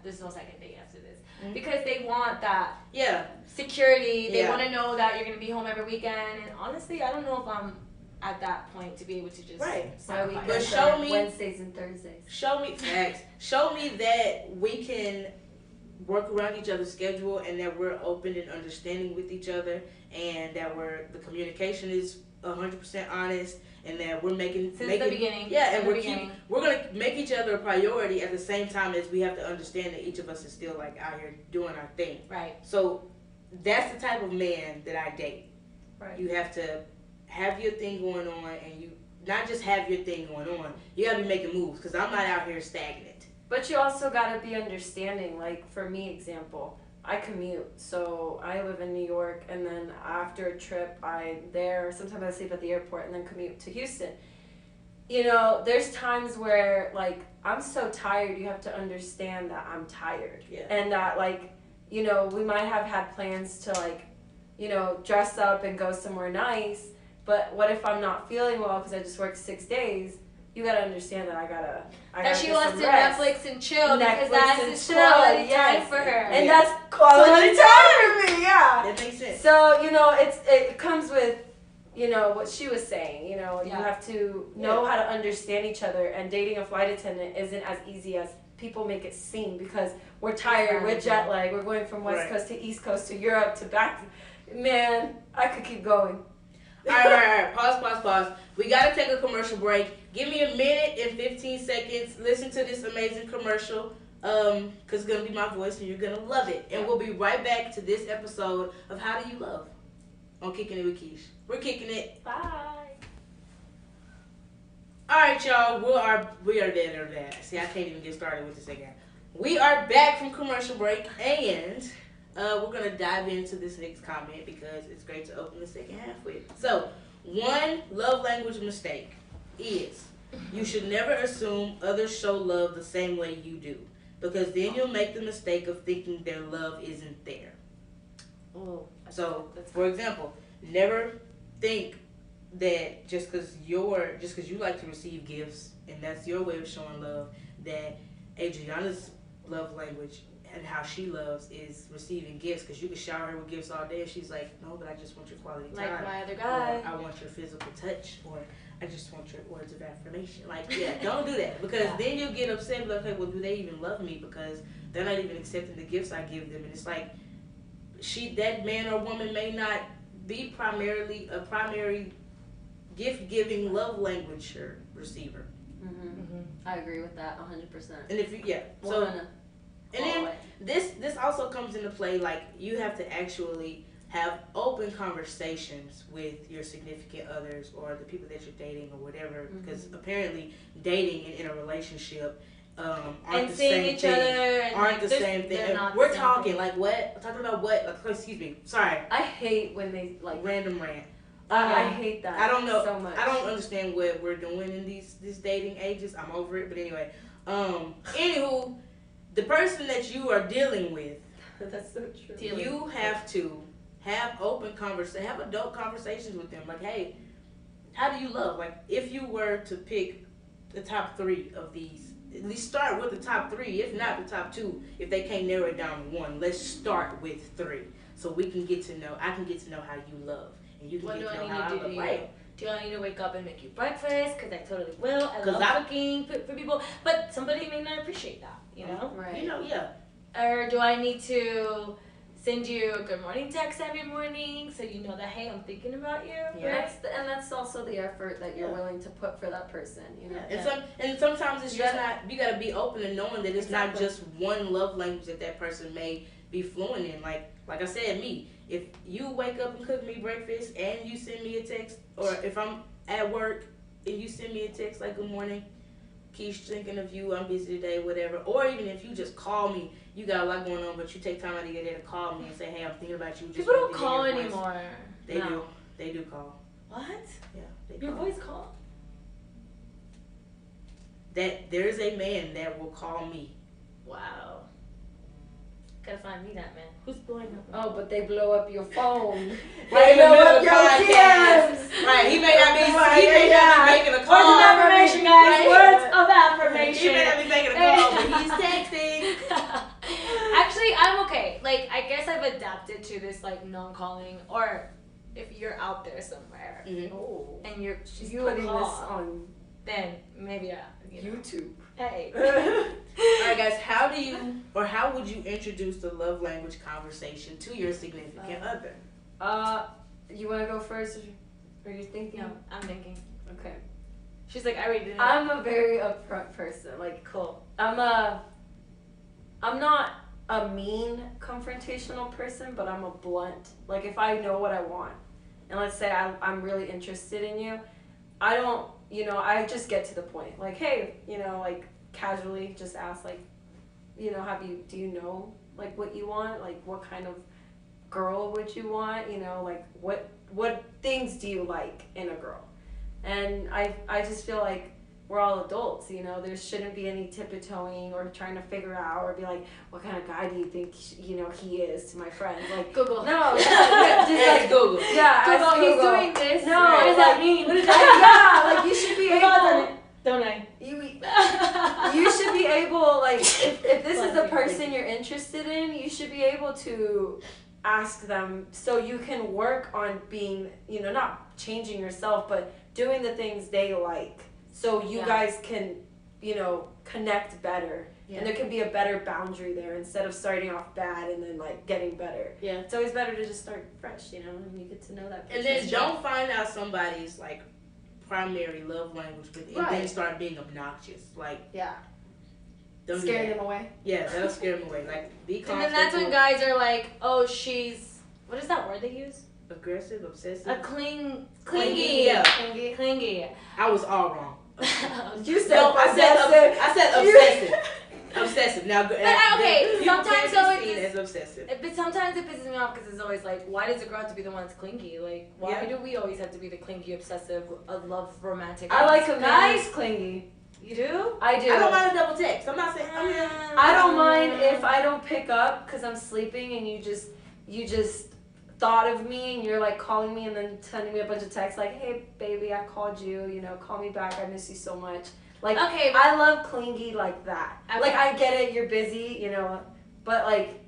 B: there's no second date after this.
A: Mhm.
B: Because they want that
A: Yeah.
B: security. They
A: Yeah.
B: want to know that you're gonna be home every weekend. And honestly, I don't know if I'm at that point to be able to just
A: Right.
C: My
B: sacrifice.
A: But
C: weekends
A: show
C: are
A: me-
C: Wednesdays and Thursdays.
A: Show me facts. Show me that we can work around each other's schedule and that we're open and understanding with each other and that the communication is 100% honest, and that we're making
B: since the beginning.
A: Yeah, and
B: beginning.
A: we're gonna make each other a priority at the same time as we have to understand that each of us is still like out here doing our thing.
B: Right.
A: So that's the type of man that I date.
C: Right.
A: You have to have your thing going on, and you not just have your thing going on. You gotta be making moves, because I'm not out here stagnant.
C: But you also gotta be understanding. Like for me, example, I commute, so I live in New York, and then after a trip, sometimes I sleep at the airport and then commute to Houston. You know, there's times where like I'm so tired. You have to understand that I'm tired, and that like, you know, we might have had plans to like, you know, dress up and go somewhere nice. But what if I'm not feeling well because I just worked 6 days? You gotta understand that I gotta
B: That she
C: get
B: wants
C: some
B: to
C: rest.
B: Netflix and chill because
C: Netflix
B: that's
C: and
B: his
C: chill,
B: quality
C: yes.
B: time for her.
C: And that's quality time for me, yeah.
A: That makes sense.
C: So, you know, it comes with, you know, what she was saying. You know,
B: Yeah.
C: you have to know how to understand each other, and dating a flight attendant isn't as easy as people make it seem, because we're tired, we're jet lagged, we're going from West Coast to East Coast to Europe to back. Man, I could keep going.
A: All right. Pause. We got to take a commercial break. Give me a minute and 15 seconds. Listen to this amazing commercial, because it's going to be my voice and you're going to love it. And we'll be right back to this episode of How Do You Love on Kicking It with Keesh. We're kicking it.
B: Bye.
A: All right, y'all. We are there. See, I can't even get started with this again. We are back from commercial break, and we're going to dive into this next comment because it's great to open the second half with. So, one love language mistake is you should never assume others show love the same way you do, because then you'll make the mistake of thinking their love isn't there.
C: Oh,
A: So, for example, never think that just because you like to receive gifts and that's your way of showing love, that Adriana's love language and how she loves is receiving gifts, because you can shower her with gifts all day and she's like, no, but I just want your quality time.
B: Like my other guy.
A: Or I want your physical touch, or I just want your words of affirmation. Like, yeah, don't do that, because then you'll get upset and be like, okay, well, do they even love me? Because they're not even accepting the gifts I give them. And it's like, that man or woman may not be primarily a primary gift-giving love language or receiver.
C: I agree with that 100%.
A: And if you, so, and then this also comes into play, like, you have to actually have open conversations with your significant others or the people that you're dating or whatever, because apparently dating and in a relationship aren't
B: and
A: the
B: seeing
A: same
B: each
A: thing.
B: other and
A: Aren't
B: like,
A: the same thing.
B: not
A: We're
B: the same
A: talking
B: thing.
A: like what? Talking about what? Like, excuse me. Sorry.
C: I hate when they like
A: Random rant.
C: I hate that.
A: I don't know.
C: So much.
A: I don't understand what we're doing in these dating ages. I'm over it. But anyway, anywho, the person that you are dealing with,
C: That's so true.
A: you have to have have adult conversations with them. Like, hey, how do you love? Like, if you were to pick the top 3 of these, at least start with the top 3, if not the top 2. If they can't narrow it down to 1, let's start with 3, so we can get to know. I can get to know how you love, and you can
B: What
A: get
B: do
A: to
B: I
A: know
B: need
A: how
B: to
A: I
B: do
A: love.
B: to you?
A: Right.
B: Do I need to wake up and make you breakfast? Because I totally will. I
A: 'Cause
B: love cooking for people. But somebody may not appreciate that, you know?
C: Right.
A: You know, yeah.
B: Or do I need to send you a good morning text every morning so you know that, hey, I'm thinking about you?
A: Yeah.
C: And that's also the effort that you're willing to put for that person, you know.
A: And sometimes it's just not. You gotta be open and knowing that it's not just one love language that person may be fluent in. Like I said, me. If you wake up and cook me breakfast and you send me a text, or if I'm at work and you send me a text like, good morning, Keesh, thinking of you, I'm busy today, whatever. Or even if you just call me, you got a lot going on, but you take time out of your day to call me and say, hey, I'm thinking about you.
B: People don't call anymore.
A: They do. They do call.
B: What?
A: Yeah, they
B: Your
A: call.
B: voice call?
A: That there is a man that will call me.
B: Wow. Gotta find me that man. Who's blowing up?
C: Oh, but they blow up your phone.
A: Right in the
C: blow
A: middle
C: up
A: of the
C: your
A: podcast.
C: DMs.
A: Right, he may not be making a call.
B: Words of affirmation, guys.
A: Right.
B: Words of affirmation.
A: He may not be making a call, but he's texting.
B: Actually, I'm okay. Like, I guess I've adapted to this, like, non-calling, or if you're out there somewhere
C: Oh.
B: and you're
C: She's putting
B: call,
C: this on
B: then maybe
C: YouTube.
B: Hey.
A: All right, guys. How would you introduce the love language conversation to your significant other?
C: You want to go first? Are you thinking?
B: No, I'm thinking.
C: Okay.
B: She's like, I already did it.
C: I'm a very upfront person. Like,
B: Cool.
C: I'm not a mean confrontational person, but I'm a blunt. Like, if I know what I want, and let's say I'm really interested in you, I don't, I just get to the point. Like, hey, like, casually just ask, like, do you know, like, what you want? Like, what kind of girl would you want? Like, what things do you like in a girl? And I just feel like we're all adults, there shouldn't be any tiptoeing or trying to figure out or be like, what kind of guy do you think, he is to my friends? Like,
B: Google.
C: no, just like,
A: Google.
C: yeah,
B: Google,
C: ask
B: he's
C: Google.
B: doing this.
C: No,
B: What does that
C: like,
B: mean?
C: yeah, like, you should be
B: We've all done
C: able,
B: it, don't I?
C: you should be able, like, if this is the
B: Bless you.
C: person you're interested in, you should be able to ask them so you can work on being, not changing yourself, but doing the things they like. So you guys can, connect better.
B: Yeah.
C: And there can be a better boundary there instead of starting off bad and then, like, getting better.
B: Yeah.
C: It's always better to just start fresh, and you get to know that person.
A: And then don't find out somebody's like primary love language and then start being obnoxious. Like,
C: Yeah.
A: don't do
C: Scaring
A: that.
C: them away.
A: Yeah, that'll scare them away. Like, be calm.
B: And then that's when guys are like, oh, she's, what is that word they use?
A: aggressive, obsessive.
B: Clingy.
A: Yeah.
B: Clingy.
A: I was all wrong.
C: You said
A: No, I said obsessive. Obsessive. Now,
B: okay,
A: people
B: sometimes
A: can
B: though
A: be seen
B: it's-
A: as obsessive.
B: But sometimes it pisses me off because it's always like, why does a girl have to be the one that's clingy? Like, why
A: Yeah.
B: do we always have to be the clingy, obsessive, love, romantic?
C: I like a man who's
B: guys.
C: clingy.
B: You do?
C: I do.
A: I don't mind a double text. I'm not saying.
C: I don't mind if I don't pick up because I'm sleeping and you just thought of me and you're like calling me and then sending me a bunch of texts like, hey baby, I called you, call me back, I miss you so much. Like,
B: Okay, but-
C: I love clingy like that.
B: Okay.
C: Like, I get it, you're busy, but like,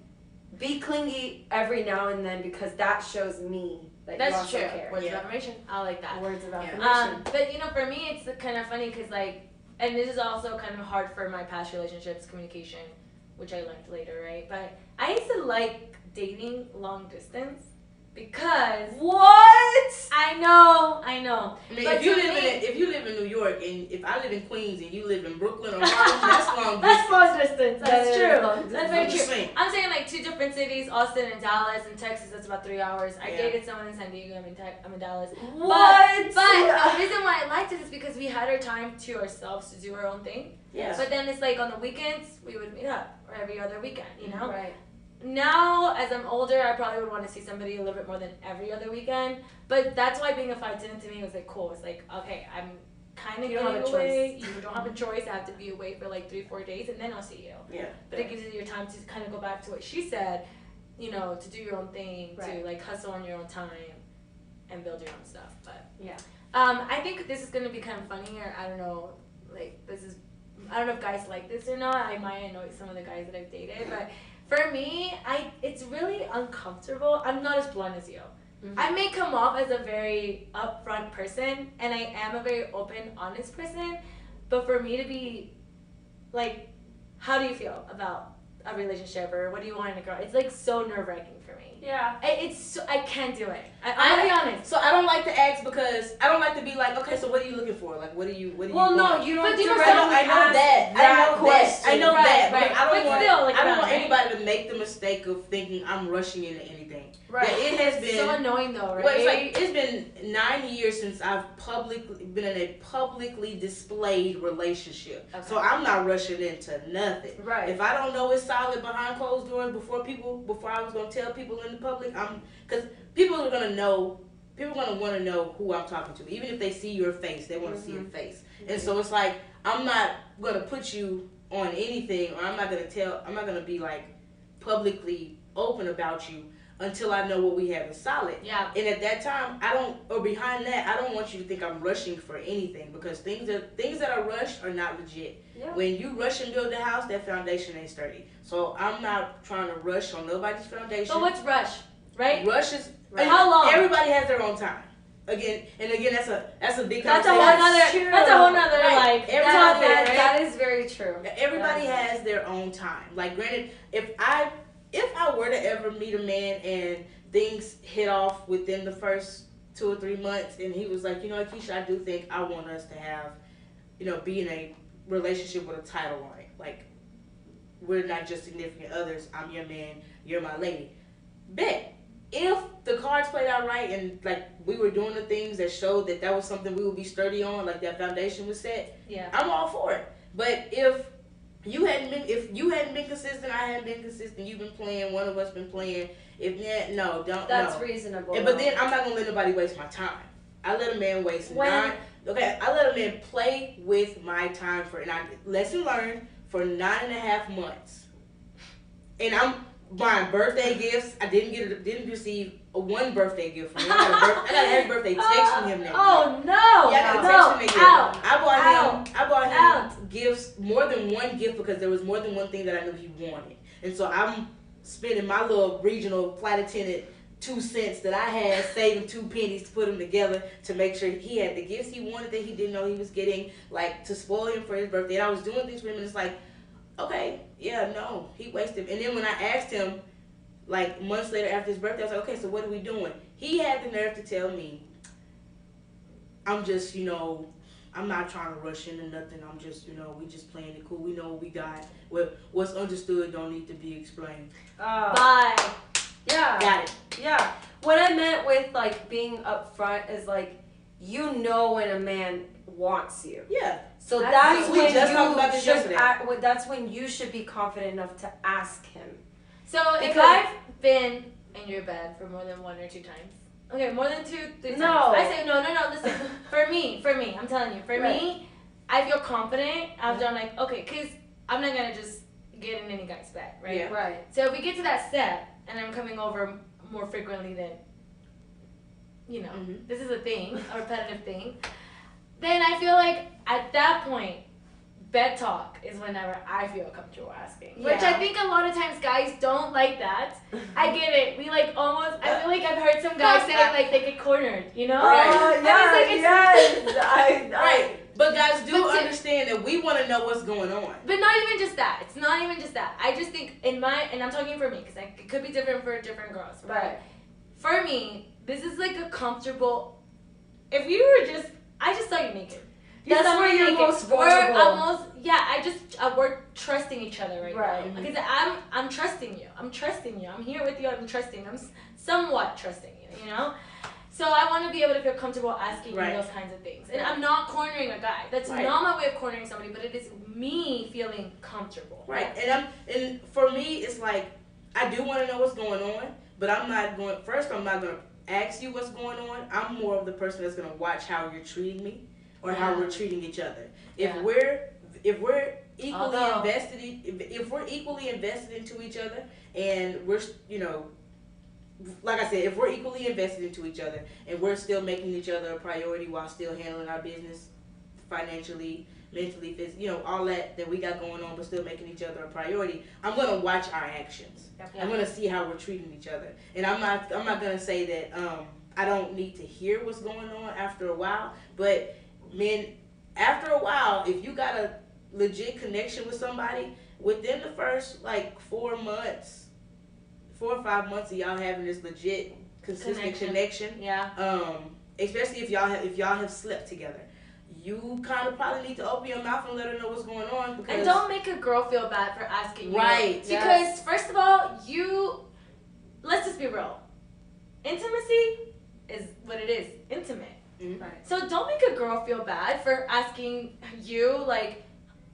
C: be clingy every now and then because that shows me that you
B: That's
C: also
B: true.
C: care.
B: Words of affirmation. I like that.
C: Words of
A: Yeah.
C: affirmation.
B: But for me, it's kind of funny because and this is also kind of hard for my past relationships, communication, which I learned later, right? But I used to like dating long distance because
C: What?
B: I know.
A: I mean,
B: But
A: if you live in New York and if I live in Queens and you live in Brooklyn or Harlem, that's long distance.
B: That's long distance.
C: That
B: That's
C: is
B: true.
C: long distance.
B: That's
A: I'm
B: very
A: just
B: true.
A: saying.
B: I'm saying like two different cities, Austin and Dallas. In Texas, that's about 3 hours. I
A: Yeah.
B: dated someone in San Diego. I'm in Dallas.
C: What?
B: But the reason why I liked it is because we had our time to ourselves to do our own thing.
A: Yes.
B: But then it's like on the weekends we would meet up, or every other weekend,
C: Right.
B: Now, as I'm older, I probably would want to see somebody a little bit more than every other weekend. But that's why being a 5'10" to me was like cool. It's like, okay, I'm kind of
C: You don't have
B: getting
C: a
B: away. You don't have a choice. I have to be away for like 3-4 days, and then I'll see you.
A: Yeah.
B: But it gives you your time to kind of go back to what she said, to do your own thing,
C: Right.
B: to like hustle on your own time, and build your own stuff. But
C: Yeah.
B: I think this is gonna be kind of funny, or I don't know, I don't know if guys like this or not. I might annoy some of the guys that I've dated, but for me, it's really uncomfortable. I'm not as blunt as you.
C: Mm-hmm.
B: I may come off as a very upfront person, and I am a very open, honest person, but for me to be, like, how do you feel about a relationship, or what do you want in a girl? It's, like, so nerve-wracking for me.
C: Yeah.
B: I can't do it. I'm gonna be honest.
A: So I don't like to ask because I don't like to be like, okay, so what are you looking for? Like, what do you
C: Well,
A: want?
C: no, you don't.
B: But you know
C: directly
B: something-
A: I know
C: ask
A: that. I know
B: Right,
A: that.
B: right.
A: But I don't
B: But
A: want.
B: still, like,
A: I don't
B: around,
A: want
B: right?
A: anybody to make the mistake of thinking I'm rushing into anything.
C: Right.
A: Yeah, it has been.
B: So annoying though, right?
A: Well, it's been 9 years since I've been in a publicly displayed relationship.
B: Okay.
A: So I'm not rushing into nothing.
C: Right.
A: If I don't know it's solid behind closed doors before I was gonna tell people in the public, because people are gonna know. People are gonna want to know who I'm talking to, even if they see your face. They want to see your face, and so it's like I'm not gonna put you on anything, or I'm not gonna be like publicly open about you until I know what we have is solid.
B: Yeah.
A: And at that time, behind that, I don't want you to think I'm rushing for anything, because things that are rushed are not legit.
C: Yeah.
A: When you rush and build a house, that foundation ain't sturdy. So I'm not trying to rush on nobody's foundation.
B: So what's rush, right?
A: Rush is
B: How long?
A: Everybody has their own time. Again, that's a big
B: That's a
A: conversation.
B: whole nother.
C: true.
B: That's a whole nother
A: Right.
B: like
A: Everybody-
B: topic, right?
C: That is very true.
A: Everybody has their own time. Like, granted, if I were to ever meet a man and things hit off within the first 2 or 3 months, and he was like, you know, Keisha, I do think I want us to have, you know, be in a relationship with a title on it. Like, we're not just significant others. I'm your man, you're my lady. Bet. If the cards played out right and like we were doing the things that showed that that was something we would be sturdy on, like that foundation was set,
B: Yeah.
A: I'm all for it. But if you hadn't been consistent, I hadn't been consistent, you've been playing, one of us been playing, if not, no, don't.
C: That's
A: no.
C: reasonable.
A: But then I'm not gonna let nobody waste my time. I let a man waste I let a man play with my time lesson learned, for 9.5 months. And I'm buying birthday gifts. I didn't receive one birthday gift from him. I got a happy birthday text from him now.
C: Oh no!
A: Yeah, I got a text from him.
C: Out.
A: I bought him gifts, more than one gift, because there was more than one thing that I knew he wanted. And so I'm spending my little regional flight attendant 2 cents that I had, saving 2 pennies to put them together to make sure he had the gifts he wanted that he didn't know he was getting, like to spoil him for his birthday. And I was doing things for him, and it's like, okay, yeah, no, he wasted. And then when I asked him, like months later after his birthday, I was like, okay, so what are we doing? He had the nerve to tell me, I'm just, you know, I'm not trying to rush into nothing. I'm just, you know, we just playing it cool. We know what we got. What's understood don't need to be explained.
C: Bye. Yeah.
A: Got it.
C: Yeah. What I meant with like being upfront is like, you know when a man wants you.
A: Yeah.
C: So that's
A: we
C: when
A: just talked about this yesterday.
C: that's when you should be confident enough to ask him.
B: So if I've been in your bed for more than 1 or 2 times, okay, more than 2, 3 times.
C: No.
B: I say no. Listen, for me, I'm telling you, for me, I feel confident after I'm like, okay, because I'm not gonna just get in any guy's bed, right?
A: Yeah.
C: Right.
B: So if we get to that step, and I'm coming over more frequently than, you know, this is a thing, a repetitive thing, then I feel like at that point, bed talk is whenever I feel comfortable asking. Which I think a lot of times guys don't like that. I get it. We like almost, I feel like I've heard some guys say like they get cornered, you know?
A: Right.
C: Yes.
A: Right. But guys do understand that we want to know what's going on.
B: But not even just that. It's not even just that. I just think and I'm talking for me, because it could be different for different girls.
C: Right.
B: For me, this is like a comfortable, if you were just, I just saw you naked.
C: That's where you're most vulnerable.
B: We're trusting each other right
C: Right.
B: now. Because I'm trusting you. I'm trusting you. I'm here with you. I'm trusting. I'm somewhat trusting you, you know? So I want to be able to feel comfortable asking you those kinds of things. And I'm not cornering a guy. That's not my way of cornering somebody, but it is me feeling comfortable.
A: Right. And for me, it's like, I do want to know what's going on, but I'm not going to ask you what's going on. I'm more of the person that's going to watch how you're treating me or how we're treating each other. If we're equally invested into each other, and we're, you know, like I said, if we're equally invested into each other and we're still making each other a priority while still handling our business financially, mentally, physically, you know, all that we got going on, but still making each other a priority, I'm going to watch our actions. I'm going to see how we're treating each other. And I'm not going to say that I don't need to hear what's going on after a while, but men, after a while, if you got a legit connection with somebody, within the first like 4 or 5 months of y'all having this legit consistent connection, especially if y'all have slept together, you kind of probably need to open your mouth and let her know what's going on. Because,
B: and don't make a girl feel bad for asking you.
A: Right.
B: Because first of all, let's just be real. Intimacy is what it is. Intimate.
A: Mm-hmm.
C: Right.
B: So don't make a girl feel bad for asking you, like,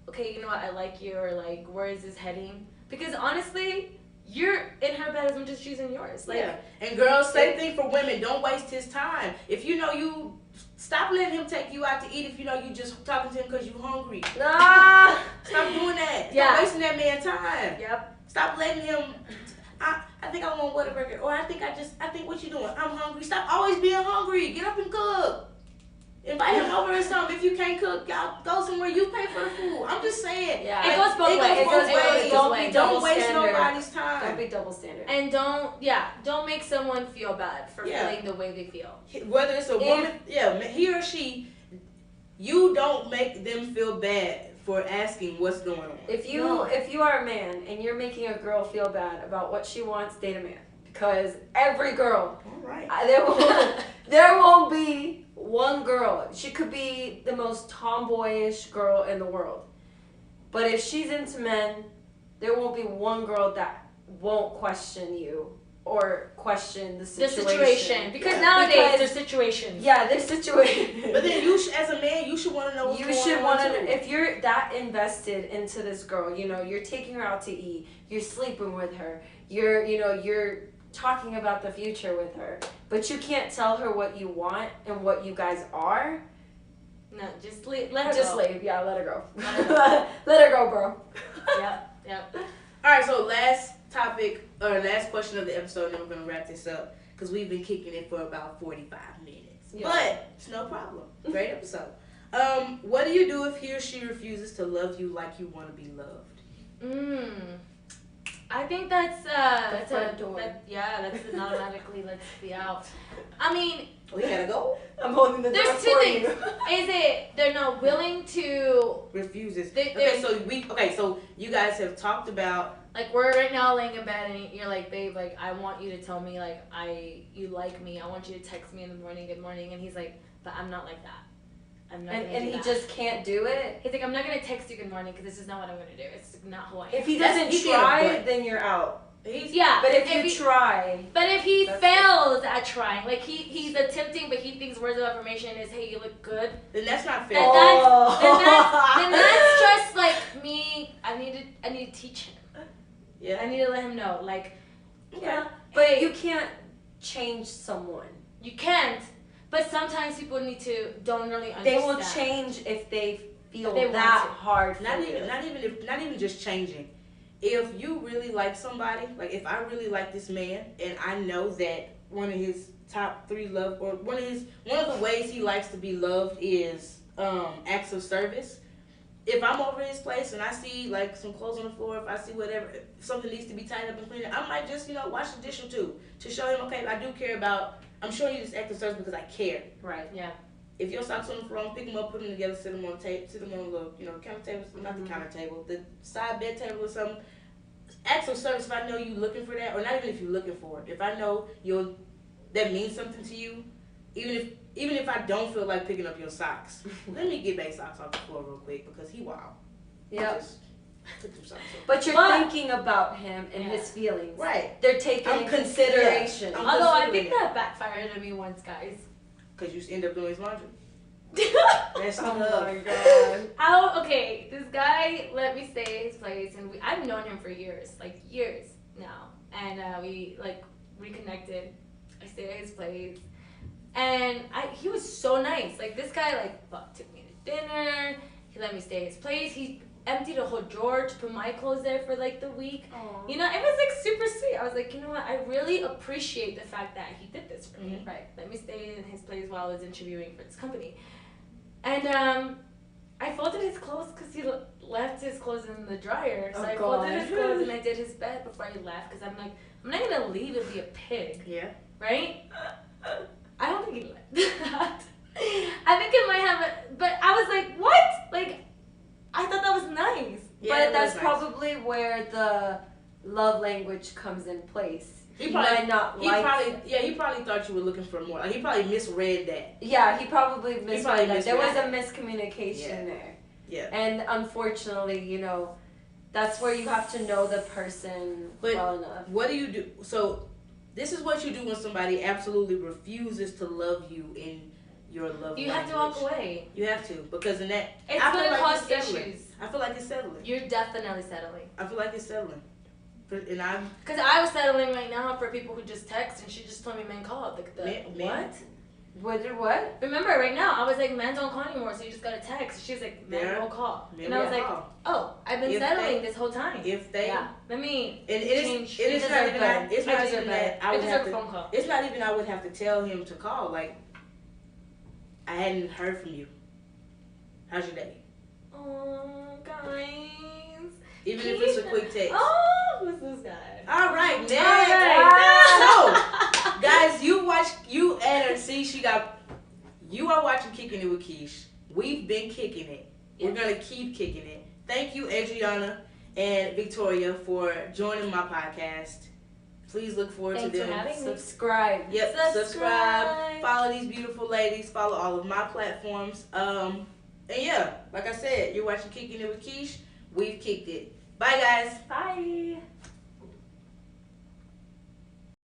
B: okay, you know what, I like you, or like, where is this heading? Because honestly, you're in her bed as much as she's in yours. Like,
A: and girls, same thing for women. Don't waste his time. If you know stop letting him take you out to eat if you know you just talking to him because you're hungry. Stop doing that. Stop wasting that man's time.
B: Yep.
A: Stop letting him. I think I want Whataburger, or I think what you doing? I'm hungry. Stop always being hungry. Get up and cook. Invite him over or something. If you can't cook, y'all go somewhere. You pay for the food. I'm just saying.
B: Yeah. It goes both ways.
A: Don't waste nobody's time.
C: Don't be double standard.
B: And don't make someone feel bad for feeling the way they feel.
A: Whether it's a woman, he or she, you don't make them feel bad for asking what's going on.
C: If you are a man and you're making a girl feel bad about what she wants, date a man. because every girl,
A: All right.
C: there won't be one girl. She could be the most tomboyish girl in the world, but if she's into men, there won't be one girl that won't question you or question the situation.
B: Because nowadays there's situations.
C: Yeah, there's situations.
A: But then you, as a man, you should want to know what's going on. You should want to,
C: if you're that invested into this girl, you're taking her out to eat, you're sleeping with her, you're talking about the future with her, but you can't tell her what you want and what you guys are.
B: No, just let her
C: just
B: go.
C: leave. Yeah, let her go. Let her go, bro.
B: Yep.
A: All right, so last topic, or last question of the episode, and then we're going to wrap this up, because we've been kicking it for about 45 minutes. Yeah. But it's no problem. Great episode. What do you do if he or she refuses to love you like you want to be loved?
B: I think that's
C: front door.
B: That's an automatically let's be out. I mean,
A: we gotta go.
C: I'm holding the door.
B: There's two things. Is it they're not willing to
A: refuses?
B: Okay,
A: so you guys have talked about,
B: like, we're right now laying in bed and you're like, babe, like, I want you to tell me, like, you like me. I want you to text me in the morning, good morning. And he's like, but I'm not like that. I'm not. And
C: he just can't do it.
B: He's like, I'm not gonna text you good morning because this is not what I'm gonna do. It's not who I am.
C: If he doesn't try, then you're out.
B: But if
C: you try.
B: But if he fails at trying, like he's attempting, but he thinks words of affirmation is, hey, you look good.
A: Then that's not fair.
B: Then that's just like me. I need to teach him.
A: Yeah.
B: I need to let him know, like,
C: But hey, you can't change someone.
B: You can't. But sometimes people don't really understand.
C: They will change if they feel that hard.
A: Not even just changing. If you really like somebody, like if I really like this man, and I know that one of his top 3 love, or one of the ways he likes to be loved is acts of service. If I'm over his place and I see like some clothes on the floor, if I see whatever, if something needs to be tied up and cleaned up, I might just wash the dish or two to show him, okay, I do care about. I'm showing you this act of service because I care.
B: Right. Yeah.
A: If your socks on the floor, pick them up, put them together, sit them on a little, counter table, not the counter table, the side bed table or something. Acts of service. If I know you looking for that, or not even if you're looking for it, if I know that means something to you, even if I don't feel like picking up your socks, let me get back socks off the floor real quick because he wild.
C: Yep. But you're thinking about him and his feelings.
A: Right.
C: They're taking consideration.
B: Although I think that backfired on me once, guys.
A: Because you end up doing his laundry. That's
C: oh my god.
B: Okay, this guy let me stay at his place, and I've known him for years now, and we reconnected. I stayed at his place, and he was so nice. Like, this guy took me to dinner. He let me stay at his place. He emptied a whole drawer to put my clothes there for the week.
C: Aww.
B: It was super sweet. I was like, you know what? I really appreciate the fact that he did this for me.
A: Mm-hmm.
B: Right? Let me stay in his place while I was interviewing for this company. And I folded his clothes because he left his clothes in the dryer. So I folded his clothes and I did his bed before I left because I'm like, I'm not gonna leave and be a pig.
A: Yeah.
B: Right? I don't think he did that. I think it might have but I was like, what? Like, I thought that was nice.
C: Yeah, but that's probably where the love language comes in place. He probably
A: thought you were looking for more. Like, he probably misread that.
C: Yeah, he probably misread that. There was a miscommunication there.
A: Yeah.
C: And unfortunately, that's where you have to know the person well enough.
A: What do you do? So, this is what you do when somebody absolutely refuses to love you in your love language.
B: You have to walk away.
A: You have to, because in that,
B: it's going to cause issues.
A: I feel like it's settling.
B: You're definitely settling.
A: I feel like it's settling.
B: Because I was settling right now for people who just text, and she just told me men call.
A: What?
C: What?
B: Remember, right now, I was like, men don't call anymore, so you just got to text. She's like, men don't call. And I was like, oh, I've been settling this whole time. Let me change.
A: It's not even that I would have
B: a phone call.
A: It's not even I would have to tell him to call. Like, I hadn't heard from you. How's your day?
B: Oh, guys.
A: Even if it's a quick text.
B: Oh, who's this guy?
A: All right, next.
B: All right.
A: So, guys, you are watching Kicking It with Keesh. We've been kicking it. We're going to keep kicking it. Thank you, Adriana and Victoria, for joining my podcast. please look forward
D: Thanks
A: to them.
D: for having me.
C: Subscribe.
A: Yep, subscribe. Follow these beautiful ladies. Follow all of my platforms. And yeah, like I said, you're watching Kicking It with Keesh. We've kicked it. Bye, guys.
D: Bye.